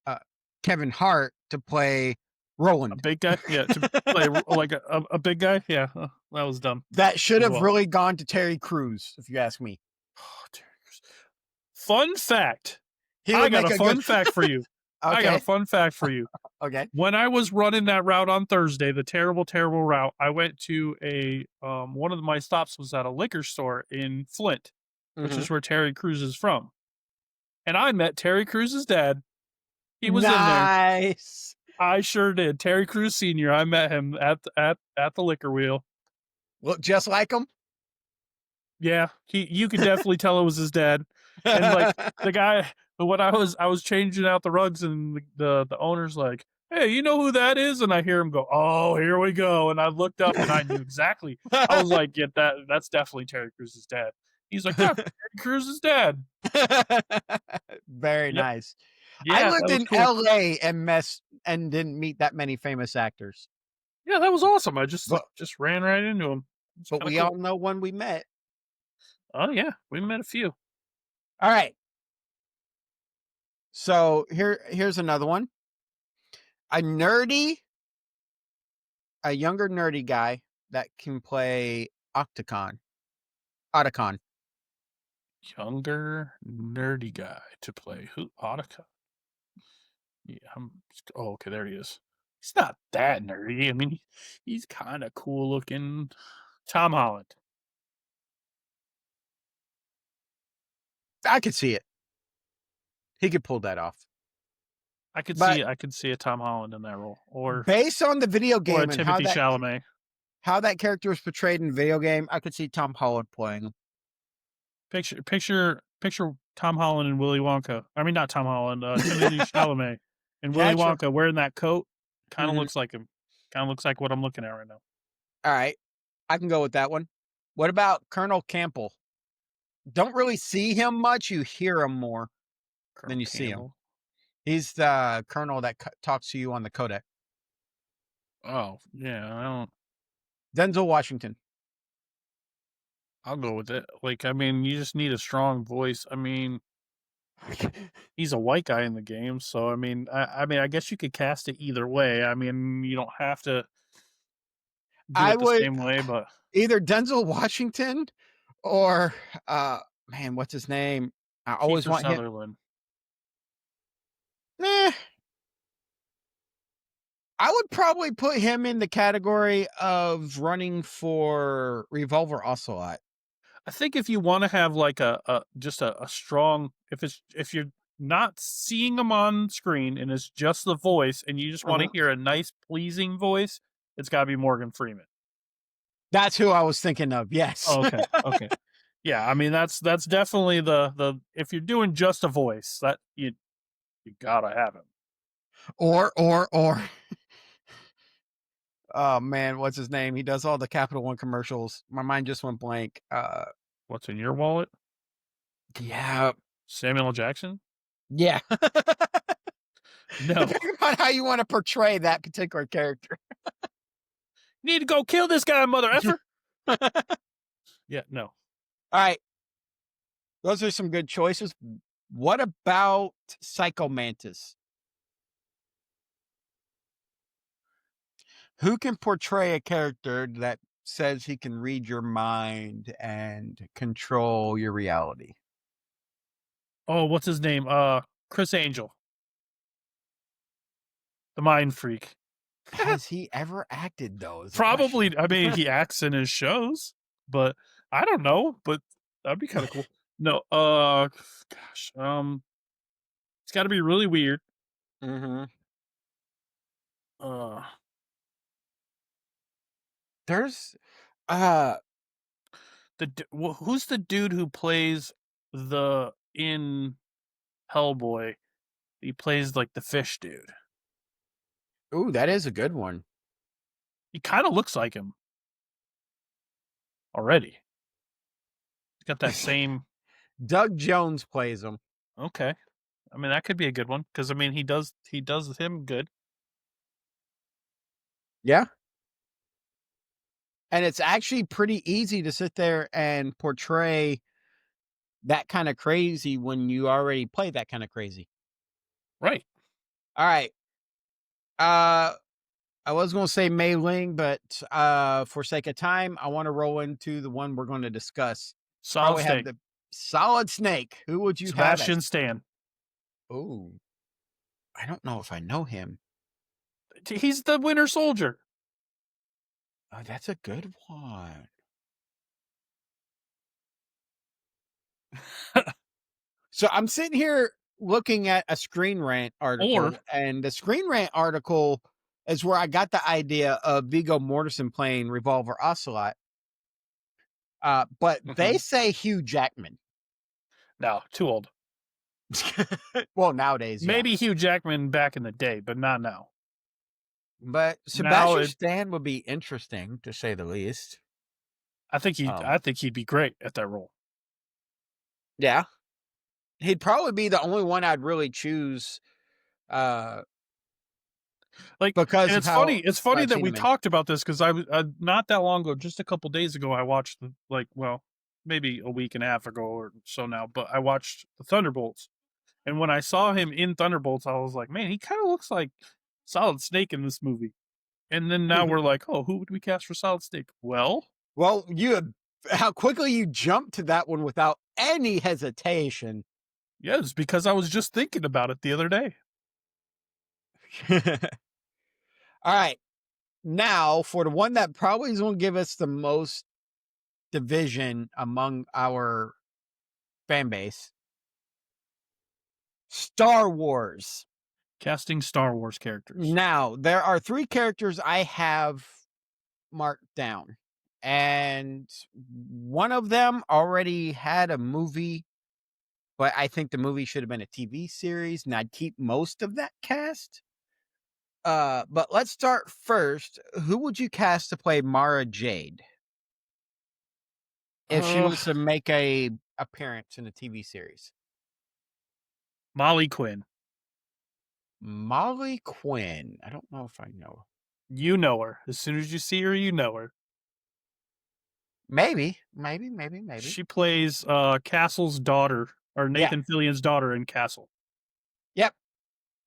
uh, Kevin Hart to play A Roland. big guy, yeah, to play like a big guy, yeah, that was dumb That should as have well. really gone to Terry Crews, if you ask me. Oh, Terry Crews. Fun fact. He I would got make a a good. fun fact for you. I got a Okay. fun fact for you. Okay. When I was running that route on Thursday, the terrible, terrible route, I went to a one of my stops was at a liquor store in Flint, which Hmm. is where Terry Crews is from. And I met Terry Crews' dad. He was in there. Nice. I sure did. Terry Crews Sr. I met him at the liquor wheel. Look just like him. Yeah, you could definitely tell it was his dad. And like the guy when I was changing out the rugs and the owner's like, "Hey, you know who that is?" And I hear him go, "Oh, here we go." And I looked up and I knew exactly. I was like, "Yeah, that's definitely Terry Crews' dad." He's like, "Yeah, Terry Crews' dad." Very Yep. nice. I Yeah, that lived was in cool. LA and didn't meet that many famous actors. Yeah, that was awesome. I just But just ran right into him. It's but kind of we cool. all know when we met. Oh yeah, we met a few. All right. So here's another one. A nerdy, a younger nerdy guy that can play Otacon. Younger nerdy guy to play who? Audica. Yeah, oh, okay, there he is. He's not that nerdy. I mean, he's kind of cool looking. Tom Holland. I could see it. He could pull that off. But I could see a Tom Holland in that role, based on the video or a game and Timothy Chalamet. how that character is portrayed in the video game, I could see Tom Holland playing him. Picture Tom Holland and Willy Wonka. I mean, not Tom Holland. Timothy Chalamet and Willy Catcher. Wonka wearing that coat. Kind of Hmm. looks like him. Kind of looks like what I'm looking at right now. All right. I can go with that one. What about Colonel Campbell? Don't really see him much. You hear him more than Colonel you see him. Campbell. He's the colonel that talks to you on the codec. Oh yeah, I don't. Denzel Washington. I'll go with it. Like, I mean, you just need a strong voice. I mean, he's a white guy in the game, so I mean, I guess you could cast it either way. I mean, you don't have to do I it the would same way, but either Denzel Washington or man, what's his name? I always Kiefer want him. Sutherland. Eh, I would probably put him in the category of running for Revolver Ocelot. I think if you want to have like a just a strong, if you're not seeing him on screen and it's just the voice and you just want to Mhm. hear a nice pleasing voice, it's got to be Morgan Freeman. That's who I was thinking of, yes. Oh, okay, okay, yeah. I mean that's definitely the if you're doing just a voice, that you gotta have him. Or oh, man, what's his name? He does all the Capital One commercials. My mind just went blank. What's in your wallet? Yeah. Samuel L. Jackson? Yeah. No, Depending upon how you wanna portray that particular character. you need to go kill this guy, mother effer. Yeah, no. Alright, those are some good choices. What about Psycho Mantis? Who can portray a character that says he can read your mind and control your reality? Oh, what's his name? Chris Angel, the mind freak. Has he ever acted though is the question. Probably. I mean, he acts in his shows, but I don't know. But that'd be kind of cool. No, gosh, it's got to be really weird. Mhm. Uh, There's, uh who's the dude who plays the in Hellboy? He plays like the fish dude. ooh, that is a good one. He kind of looks like him already. He's got that same. Doug Jones plays him. Okay, I mean that could be a good one because I mean he does him good. Yeah. And it's actually pretty easy to sit there and portray that kinda crazy when you already play that kinda crazy. Right. Alright, uh, I was gonna say Mei Ling, but, for sake of time, I wanna roll into the one we're gonna discuss. Solid Probably have Snake. the Solid Snake. Who would you have as Sebastian Stan. ooh, I don't know if I know him. He's the Winter Soldier. Oh, that's a good one. So I'm sitting here looking at a Screen Rant Or article, and the Screen Rant article is where I got the idea of Viggo Mortensen playing Revolver Ocelot. But they mhm. say Hugh Jackman. No, too old. Well, nowadays, yeah. Maybe Hugh Jackman back in the day, but not now. But Now Sebastian it. Stan would be interesting to say the least. I think he. Um, I think he'd be great at that role. yeah, he'd probably be the only one I'd really choose uh, Like, because and of it's funny. how It's funny I've that seen we him in. talked about this because I was not that long ago, just a couple days ago. I watched well, maybe a week and a half ago or so now. But I watched the Thunderbolts, and when I saw him in Thunderbolts, I was like, man, he kind of looks like Solid Snake in this movie. And then now we're like, oh, who would we cast for Solid Snake? Well, Well, how quickly you jumped to that one without any hesitation. yeah, it's because I was just thinking about it the other day. All right. Now, for the one that probably is going to give us the most division among our fan base, Star Wars. Casting Star Wars characters. Now, there are 3 characters I have marked down, and one of them already had a movie, but I think the movie should have been a TV series, and I'd keep most of that cast. But let's start first. Who would you cast to play Mara Jade if she Uh, was to make a appearance in a TV series? Molly Quinn. Molly Quinn. I don't know if I know. You know her. As soon as you see her, you know her. Maybe. She plays Castle's daughter, or Yeah. Nathan Fillion's daughter in Castle. Yep.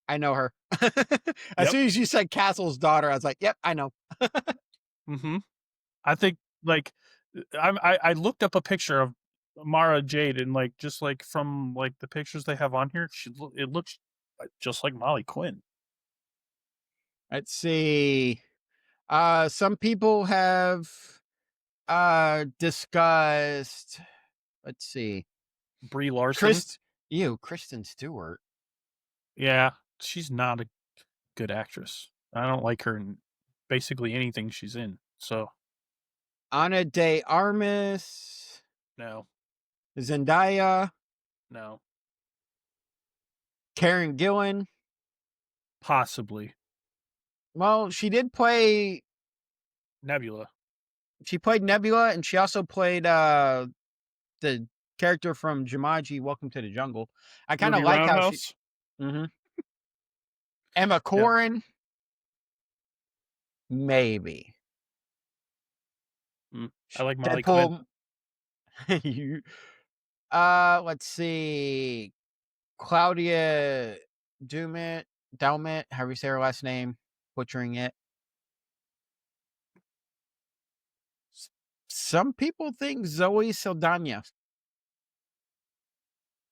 I know her. As Yep. soon as you said Castle's daughter, I was like, "Yep, I know." Mm-hmm. I think like I looked up a picture of Mara Jade and like just like from like the pictures they have on here, it looks just like Molly Quinn. Let's see. Some people have discussed. Let's see. Brie Larson. Chris, Kristen Stewart. Yeah, she's not a good actress. I don't like her in basically anything she's in. So Ana de Armas. no, Zendaya. no, Karen Gillan. possibly Well, she did play. Nebula. She played Nebula, and she also played the character from Jumanji: Welcome to the Jungle. I kind of Ruby like how she. Roundhouse. Mhm. Emma Yeah. Corrin, maybe. I like Molly Quinn. Deadpool. you, let's see. Claudia Dalmet, however you say her last name, butchering it. Some people think Zoe Saldana.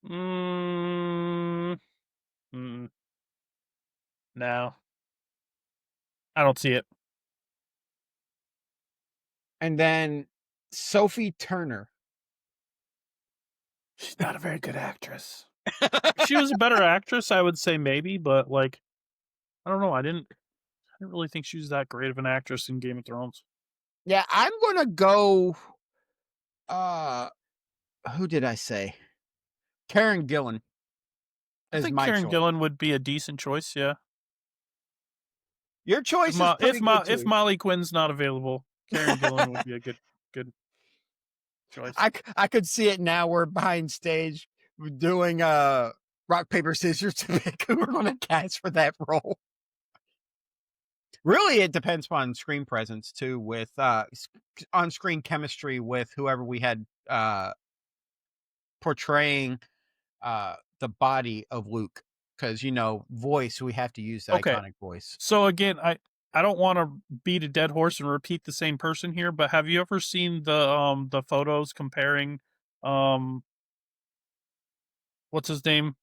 Mm, mm, no, I don't see it. And then Sophie Turner. She's not a very good actress. If she was a better actress, I would say maybe, but like I don't know. I didn't really think she was that great of an actress in Game of Thrones. Yeah, I'm gonna go. Uh, who did I say? Karen Gillan I is think my Karen choice. Gillan would be a decent choice. Yeah. Your choice is pretty good If too. Molly Quinn's not available, Karen Gillan would be a good choice. I could see it now. We're behind stage doing rock paper scissors to pick who we're going to cast for that role. Really, it depends upon screen presence too, with on screen chemistry with whoever we had portraying the body of Luke. Because voice, we have to use the Okay. iconic voice. So again, I don't want to beat a dead horse and repeat the same person here, but have you ever seen the photos comparing um what's his name?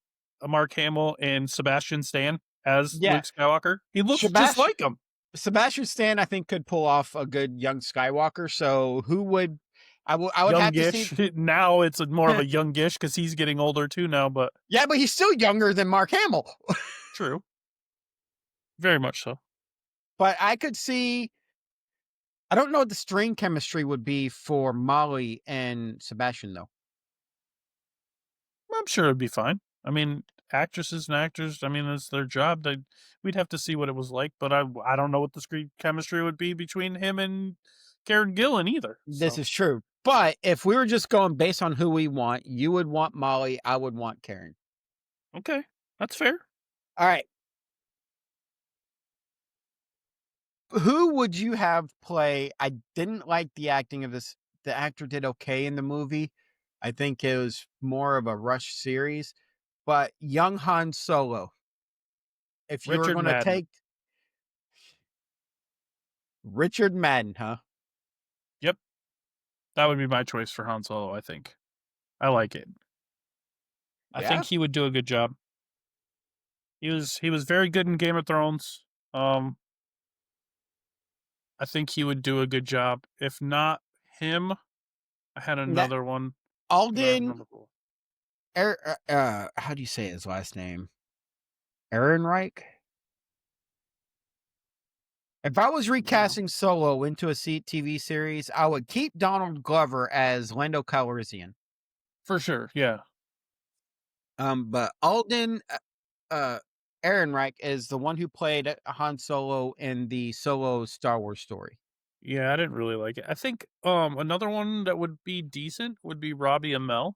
Mark Hamill and Sebastian Stan as Yeah, Luke Skywalker? He looks just Sebastian like him. Sebastian Stan, I think, could pull off a good young Skywalker. So who would I would have to see. Youngish. Now it's more of a youngish because he's getting older too now, but Yeah, but he's still younger than Mark Hamill. true. Very much so. But I could see. I don't know what the string chemistry would be for Molly and Sebastian, though. I'm sure it'd be fine. I mean, actresses and actors, I mean, it's their job. We'd have to see what it was like, but I don't know what the screen chemistry would be between him and Karen Gillan either. This So, is true. But if we were just going based on who we want, you would want Molly, I would want Karen. okay, that's fair. All right. Who would you have play? I didn't like the acting of this. The actor did okay in the movie. I think it was more of a rush series. But young Han Solo, if you were Richard going to Madden. take Richard Madden, huh? Yep, that would be my choice for Han Solo, I think. I like it. I Yeah. think he would do a good job. He was very good in Game of Thrones. Um, I think he would do a good job. If not him, I had That another one. I don't Alden, remember who. how do you say his last name? Ehrenreich? If I was No. recasting Solo into a TV series, I would keep Donald Glover as Lando Calrissian. For sure, yeah. But Alden Ehrenreich is the one who played Han Solo in the Solo Star Wars story. Yeah, I didn't really like it. I think another one that would be decent would be Robbie Amell.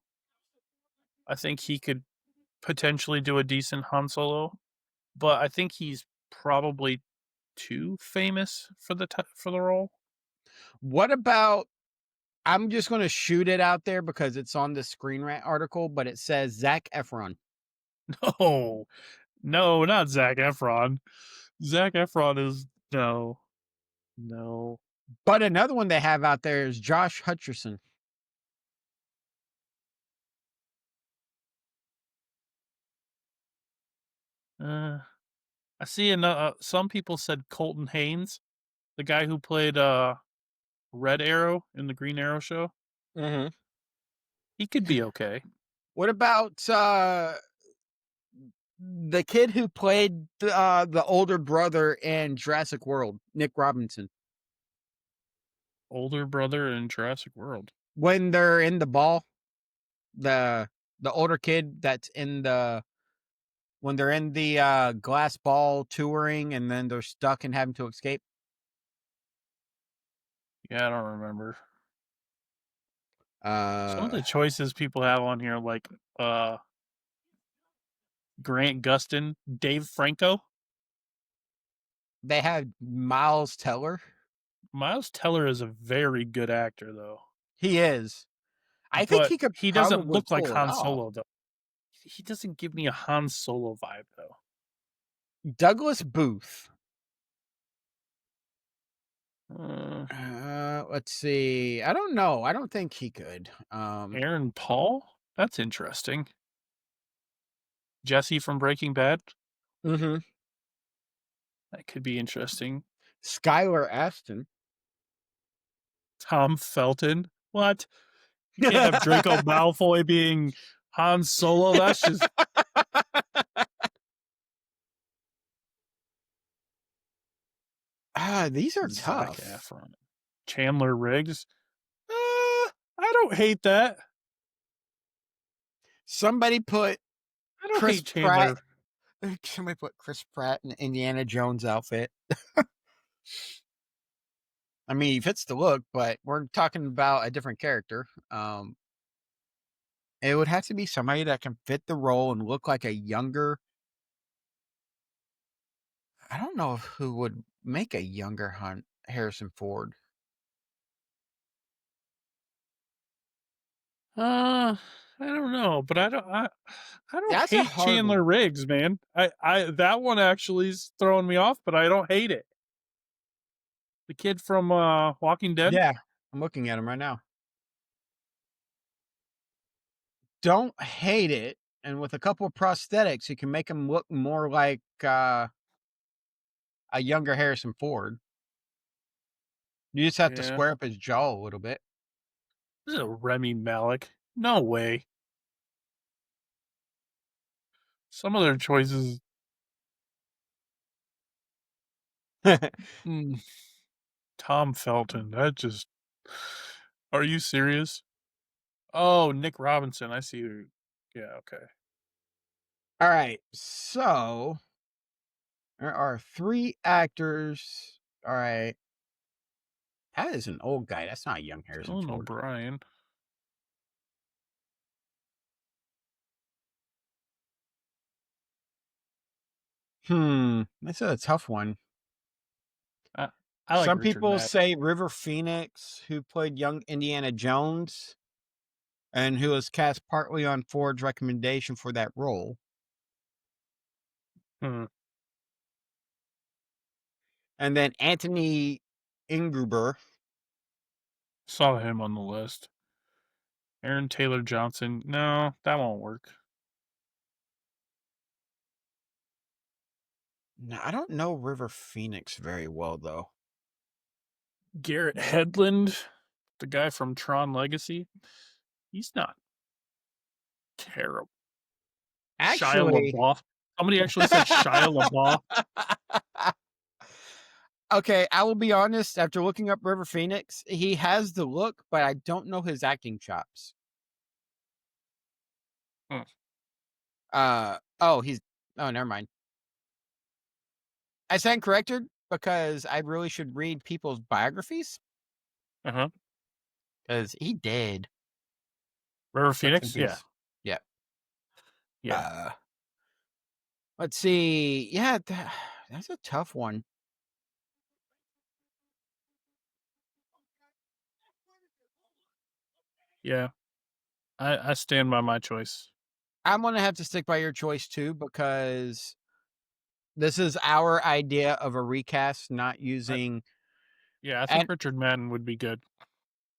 I think he could potentially do a decent Han Solo, but I think he's probably too famous for for the role. What about? I'm just going to shoot it out there because it's on the Screen Rant article, but it says Zac Efron. No, no, not Zac Efron. Zac Efron is no, no. But another one they have out there is Josh Hutcherson. I I see some people said Colton Haynes, the guy who played, Red Arrow in the Green Arrow show. Mhm. He could be okay. What about, the kid who played the older brother in Jurassic World, Nick Robinson? Older brother in Jurassic World. When they're in the ball, the the older kid that's in the when they're in the, glass ball touring and then they're stuck and having to escape? Yeah, I don't remember. Some of Uh, the choices people have on here, like, uh, Grant Gustin, Dave Franco. they had Miles Teller. Miles Teller is a very good actor, though, He is. I think but he could he doesn't probably look like pull it Han off. Solo, though. He doesn't give me a Han Solo vibe, though. Douglas Booth. Uh, Let's see. I don't know. I don't think he could. Aaron Paul? That's interesting. Jesse from Breaking Bad? Mhm. That could be interesting. Skylar Aston. Tom Felton? What? You can't have Draco Malfoy being Han Solo. That's just These are Zac tough. Efron. Chandler Riggs. I don't hate that. Somebody put I don't Chris hate Pratt. Chandler. Somebody put Chris Pratt in the Indiana Jones outfit. I mean, he fits the look, but we're talking about a different character. It would have to be somebody that can fit the role and look like a younger. I don't know who would make a younger Hunt Harrison Ford. I don't know, but I don't That's a hate hard Chandler one. Riggs, man. I that one actually is throwing me off, but I don't hate it. The kid from Walking Dead. Yeah, I'm looking at him right now. Don't hate it, and with a couple of prosthetics, you can make him look more like, a younger Harrison Ford. You just have to Yeah, square up his jaw a little bit. this is a Remy Malik. No way. Some of their choices. Mm, Tom Felton. That just. Are you serious? Oh, Nick Robinson. I see. Yeah. Okay. Alright, so there are 3 actors. Alright, that is an old guy, that's not a young Harrison Dylan Ford. O'Brien. This is a tough one. I, I like Some Richard people Madden. say River Phoenix, who played young Indiana Jones, and who was cast partly on Ford's recommendation for that role. Hmm. And then Anthony Ingruber. Saw him on the list. Aaron Taylor Johnson. No, that won't work. Now, I don't know River Phoenix very well, though. Garrett Hedlund, the guy from Tron Legacy. He's not terrible. Shia Actually, LaBeouf. Somebody actually said Shia LaBeouf. okay, I will be honest. After looking up River Phoenix, he has the look, but I don't know his acting chops. Hmm. Oh, never mind. I stand corrected because I really should read people's biographies Uh-huh. because he did River rest in Phoenix? Yeah. peace. Yeah. Yeah. Uh, let's see. Yeah, that's a tough one. Yeah. I stand by my choice. I'm gonna have to stick by your choice too because this is our idea of a recast, not I, using. yeah, I think and Richard Madden would be good.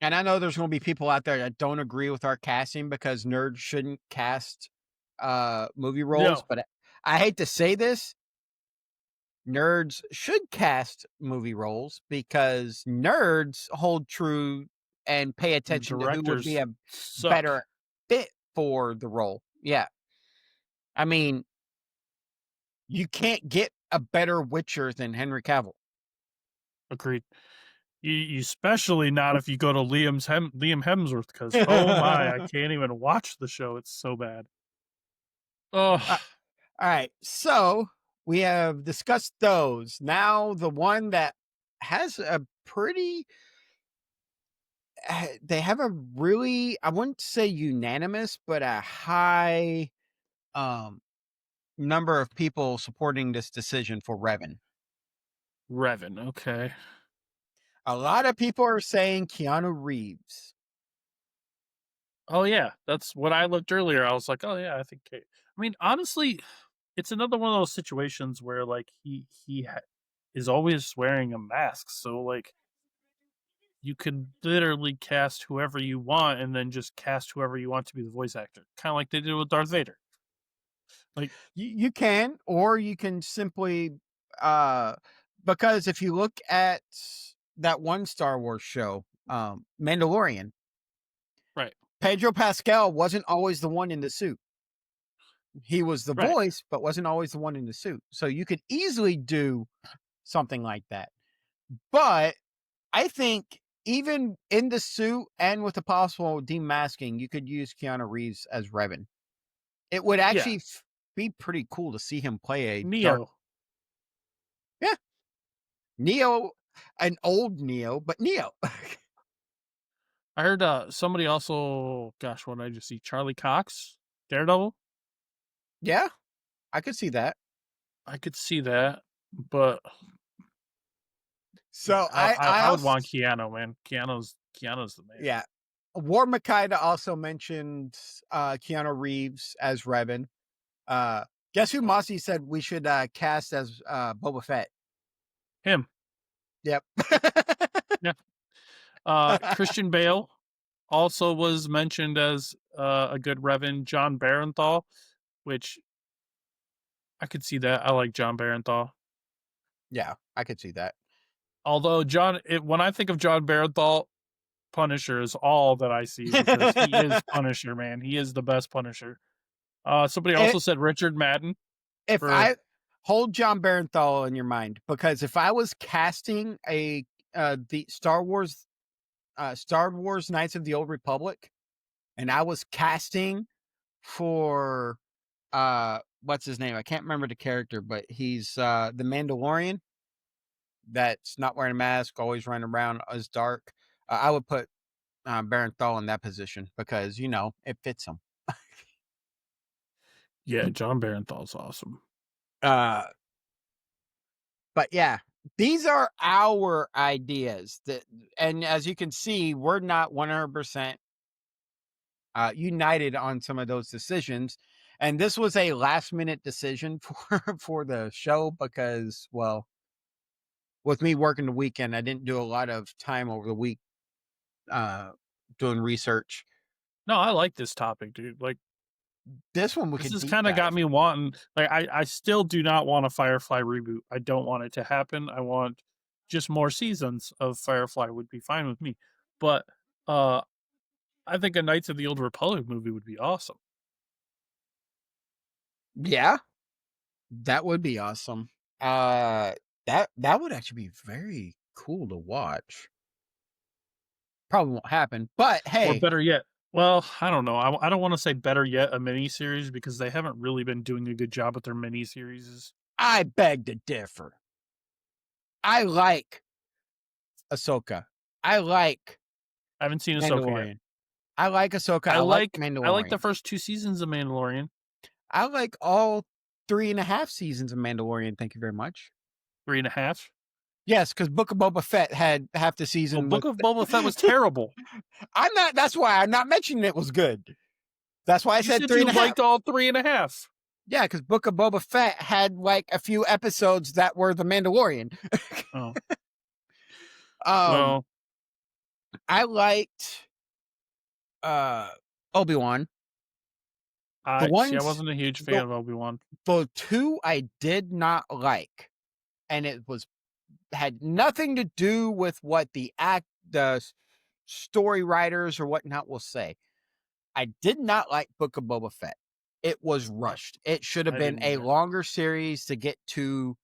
and I know there's gonna be people out there that don't agree with our casting because nerds shouldn't cast movie roles, No. but I hate to say this, nerds should cast movie roles because nerds hold true and pay And attention to who would be directors a suck. better fit for the role. Yeah. I mean, you can't get a better Witcher than Henry Cavill. Agreed. You especially not if you go to Liam Hemsworth, because oh my, I can't even watch the show. It's so bad. Oh, Uh, all right. So we have discussed those. Now, the one that has a pretty, they have a really, I wouldn't say unanimous, but a high um, number of people supporting this decision for Revan. Revan. Okay. A lot of people are saying Keanu Reeves. Oh yeah, that's what I looked earlier. I was like, oh yeah, I think. I mean, honestly, it's another one of those situations where like is always wearing a mask, so like you can literally cast whoever you want and then just cast whoever you want to be the voice actor, kind of like they did with Darth Vader. Like, You can, or you can simply, uh, because if you look at that one Star Wars show, Mandalorian, right, Pedro Pascal wasn't always the one in the suit. He was the right, voice, but wasn't always the one in the suit. So you could easily do something like that. But I think even in the suit and with the possible demasking, you could use Keanu Reeves as Revan. It would yeah, actually be pretty cool to see him play a dark, Neo. yeah, Neo, an old Neo, but Neo. I heard somebody also, gosh, what did I just see? Charlie Cox, Daredevil. Yeah, I could see that. I could see that, but yeah, So I I would also, want Keanu, man. Keanu's the man. yeah, War Makita also mentioned Keanu Reeves as Revan. Uh, guess who Mossy said we should cast as Boba Fett? Him, Yep. yeah. Christian Bale also was mentioned as a good Revan. John Barenthal, which I could see that. I like John Barenthal. Yeah, I could see that. Although when I think of John Barenthal, Punisher is all that I see because he is Punisher, man. He is the best Punisher. Somebody I also said Richard Madden if for I hold John Barenthal in your mind, because if I was casting a the Star Wars Knights of the Old Republic, and I was casting for what's his name? I can't remember the character, but he's the Mandalorian that's not wearing a mask, always running around as dark. I would put Barenthal in that position because it fits him. yeah, John Barenthal's awesome. Uh, but yeah, these are our ideas and as you can see, we're not 100% united on some of those decisions. And this was a last minute decision for the show because, well, with me working the weekend, I didn't do a lot of time over the week uh, doing research. No, I like this topic, dude. Like This one we this could has deep kind of got dive. me wanting. Like I still do not want a Firefly reboot. I don't want it to happen. I want just more seasons of Firefly would be fine with me. But uh I think a Knights of the Old Republic movie would be awesome. Yeah, that would be awesome. That would actually be very cool to watch. Probably won't happen, but Or hey, better yet, well, I don't know. I don't want to say better yet a miniseries because they haven't really been doing a good job with their miniseries. I beg to differ. I like Ahsoka. I like I haven't seen Ahsoka yet. Mandalorian. I like Ahsoka. I like I like the Mandalorian. first 2 seasons of Mandalorian. I like all 3.5 seasons of Mandalorian. Thank you very much. 3.5. Yes, because Book of Boba Fett had half the Well, season Book with. of Boba Fett was terrible. I'm not. That's why I'm not mentioning it was good. That's why I You said said three you and a half. liked all 3.5. Yeah, because Book of Boba Fett had like a few episodes that were the Mandalorian. Oh, um, well, I liked uh Obi-Wan. The I ones wasn't a huge the fan of Obi-Wan. the two I did not like and it was had nothing to do with what the story writers or whatnot will say. I did not like Book of Boba Fett. It was I rushed. It should have I been didn't a either. longer series to get to.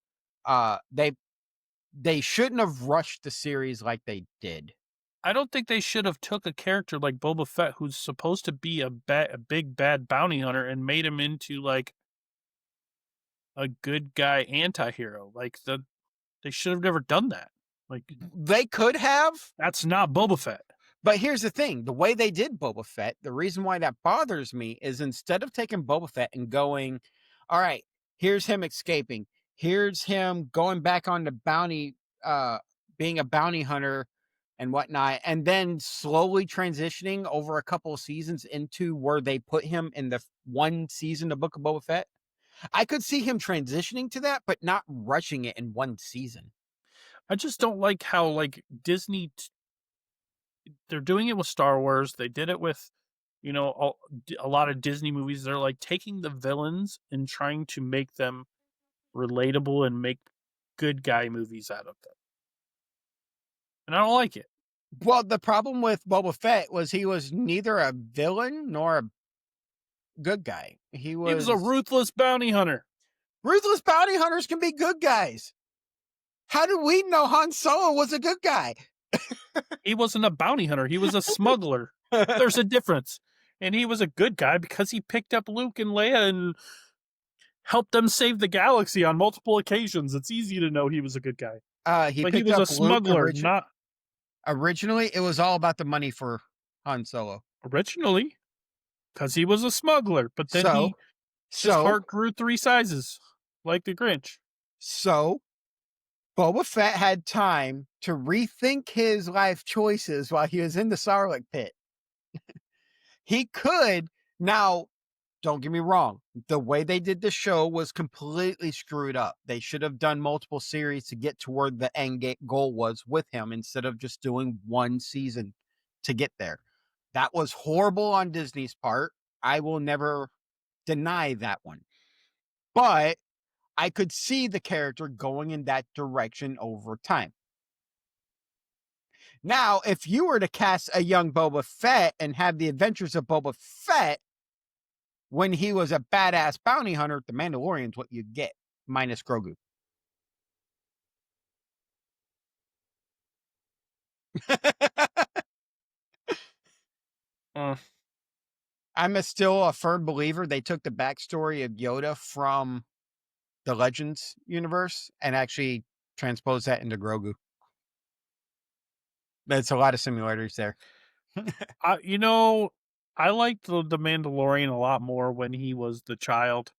They shouldn't have rushed the series like they did. I don't think they should have took a character like Boba Fett, who's supposed to be a big bad bounty hunter, and made him into like a good guy anti-hero. They should have never done that. Like, They could have, that's not Boba Fett. but here's the thing: the way they did Boba Fett, the reason why that bothers me is instead of taking Boba Fett and going, "All right, here's him escaping, here's him going back on the bounty, uh, being a bounty hunter and whatnot," and then slowly transitioning over a couple of seasons into where they put him in the one season of Book of Boba Fett. I could see him transitioning to that, but not rushing it in one season. I just don't like how like they're doing it with Star Wars. They did it with, a lot of Disney movies. They're like taking the villains and trying to make them relatable and make good guy movies out of them. And I don't like it. Well, the problem with Boba Fett was he was neither a villain nor a good guy. He He was a was ruthless bounty hunter. ruthless bounty hunters can be good guys. How did we know Han Solo was a good guy? He wasn't a bounty hunter. He was a smuggler. There's a difference. And he was a good guy because he picked up Luke and Leia and helped them save the galaxy on multiple occasions. It's easy to know he was a good guy. He But he picked was a up Luke smuggler, not originally. It was all about the money for Han Solo. originally, because he was a smuggler. But then So, his so, heart grew 3 sizes, like the Grinch. so Boba Fett had time to rethink his life choices while he was in the Sarlacc pit. He could now. Don't get me wrong. The way they did the show was completely screwed up. They should have done multiple series to get to where the goal was with him instead of just doing one season to get there. That was horrible on Disney's part. I will never deny that one. But I could see the character going in that direction over time. Now, if you were to cast a young Boba Fett and have the adventures of Boba Fett when he was a badass bounty hunter, the Mandalorian's what you get, minus Grogu. Uh, Still a firm believer they took the backstory of Yoda from the Legends universe and actually transposed that into Grogu. There's a lot of similarities there. I liked the Mandalorian a lot more when he was the child.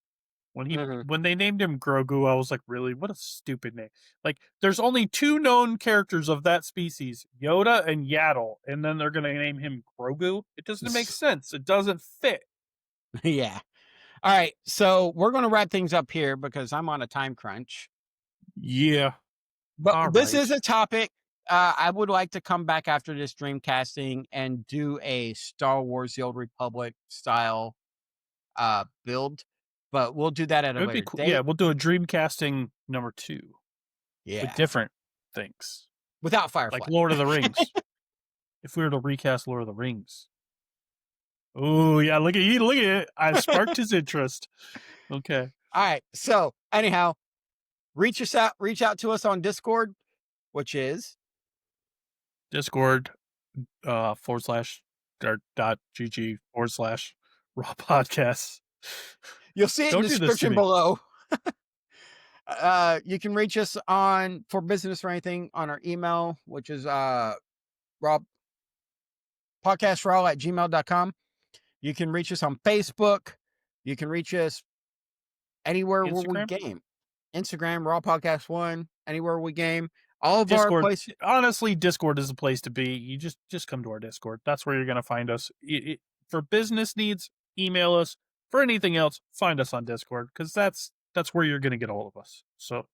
Mhm. When they named him Grogu, I was like, really? What a stupid name. Like, there's only two known characters of that species, Yoda and Yaddle, and then they're gonna name him Grogu? It doesn't make sense. It doesn't fit. Yeah. All right. So we're going to wrap things up here because I'm on a time crunch. Yeah. But All this is right. a topic. I would like to come back after this dreamcasting and do a Star Wars: The Old Republic style build, but we'll do that at It a would be later cool. Yeah, date. we'll do a Dreamcasting #2 with Yeah, different things. without Like Firefly. Lord of the Rings. If we were to recast Lord of the Rings. Oh yeah, look at you, look at it. I've sparked his interest. Okay. All right. So anyhow, reach out to us on Discord, which is Discord forward slash dot gg forward slash raw podcasts. you'll see it in Don't the do this to description me. below. You can reach us on for business or anything on our email, which is Rob podcastraw at gmail.com. You can reach us on Facebook. You can reach us anywhere where we Instagram? game. Instagram, Raw Podcast One, anywhere we game. All of our Discord. places. Honestly, Discord is the place to be. You just come to our Discord. That's where you're gonna find us. For business needs, email us. For anything else, find us on Discord because that's where you're gonna get all of us. So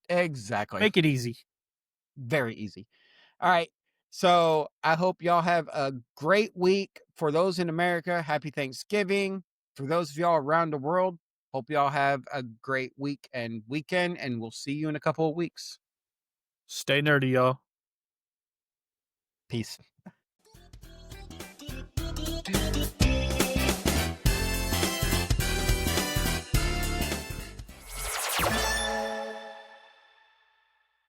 Exactly. make it easy. Very easy. All right. So I hope y'all have a great week. For those in America, happy Thanksgiving. For those of y'all around the world, Hope y'all have a great week and weekend, and we'll see you in a couple of weeks. Stay nerdy, y'all. Peace.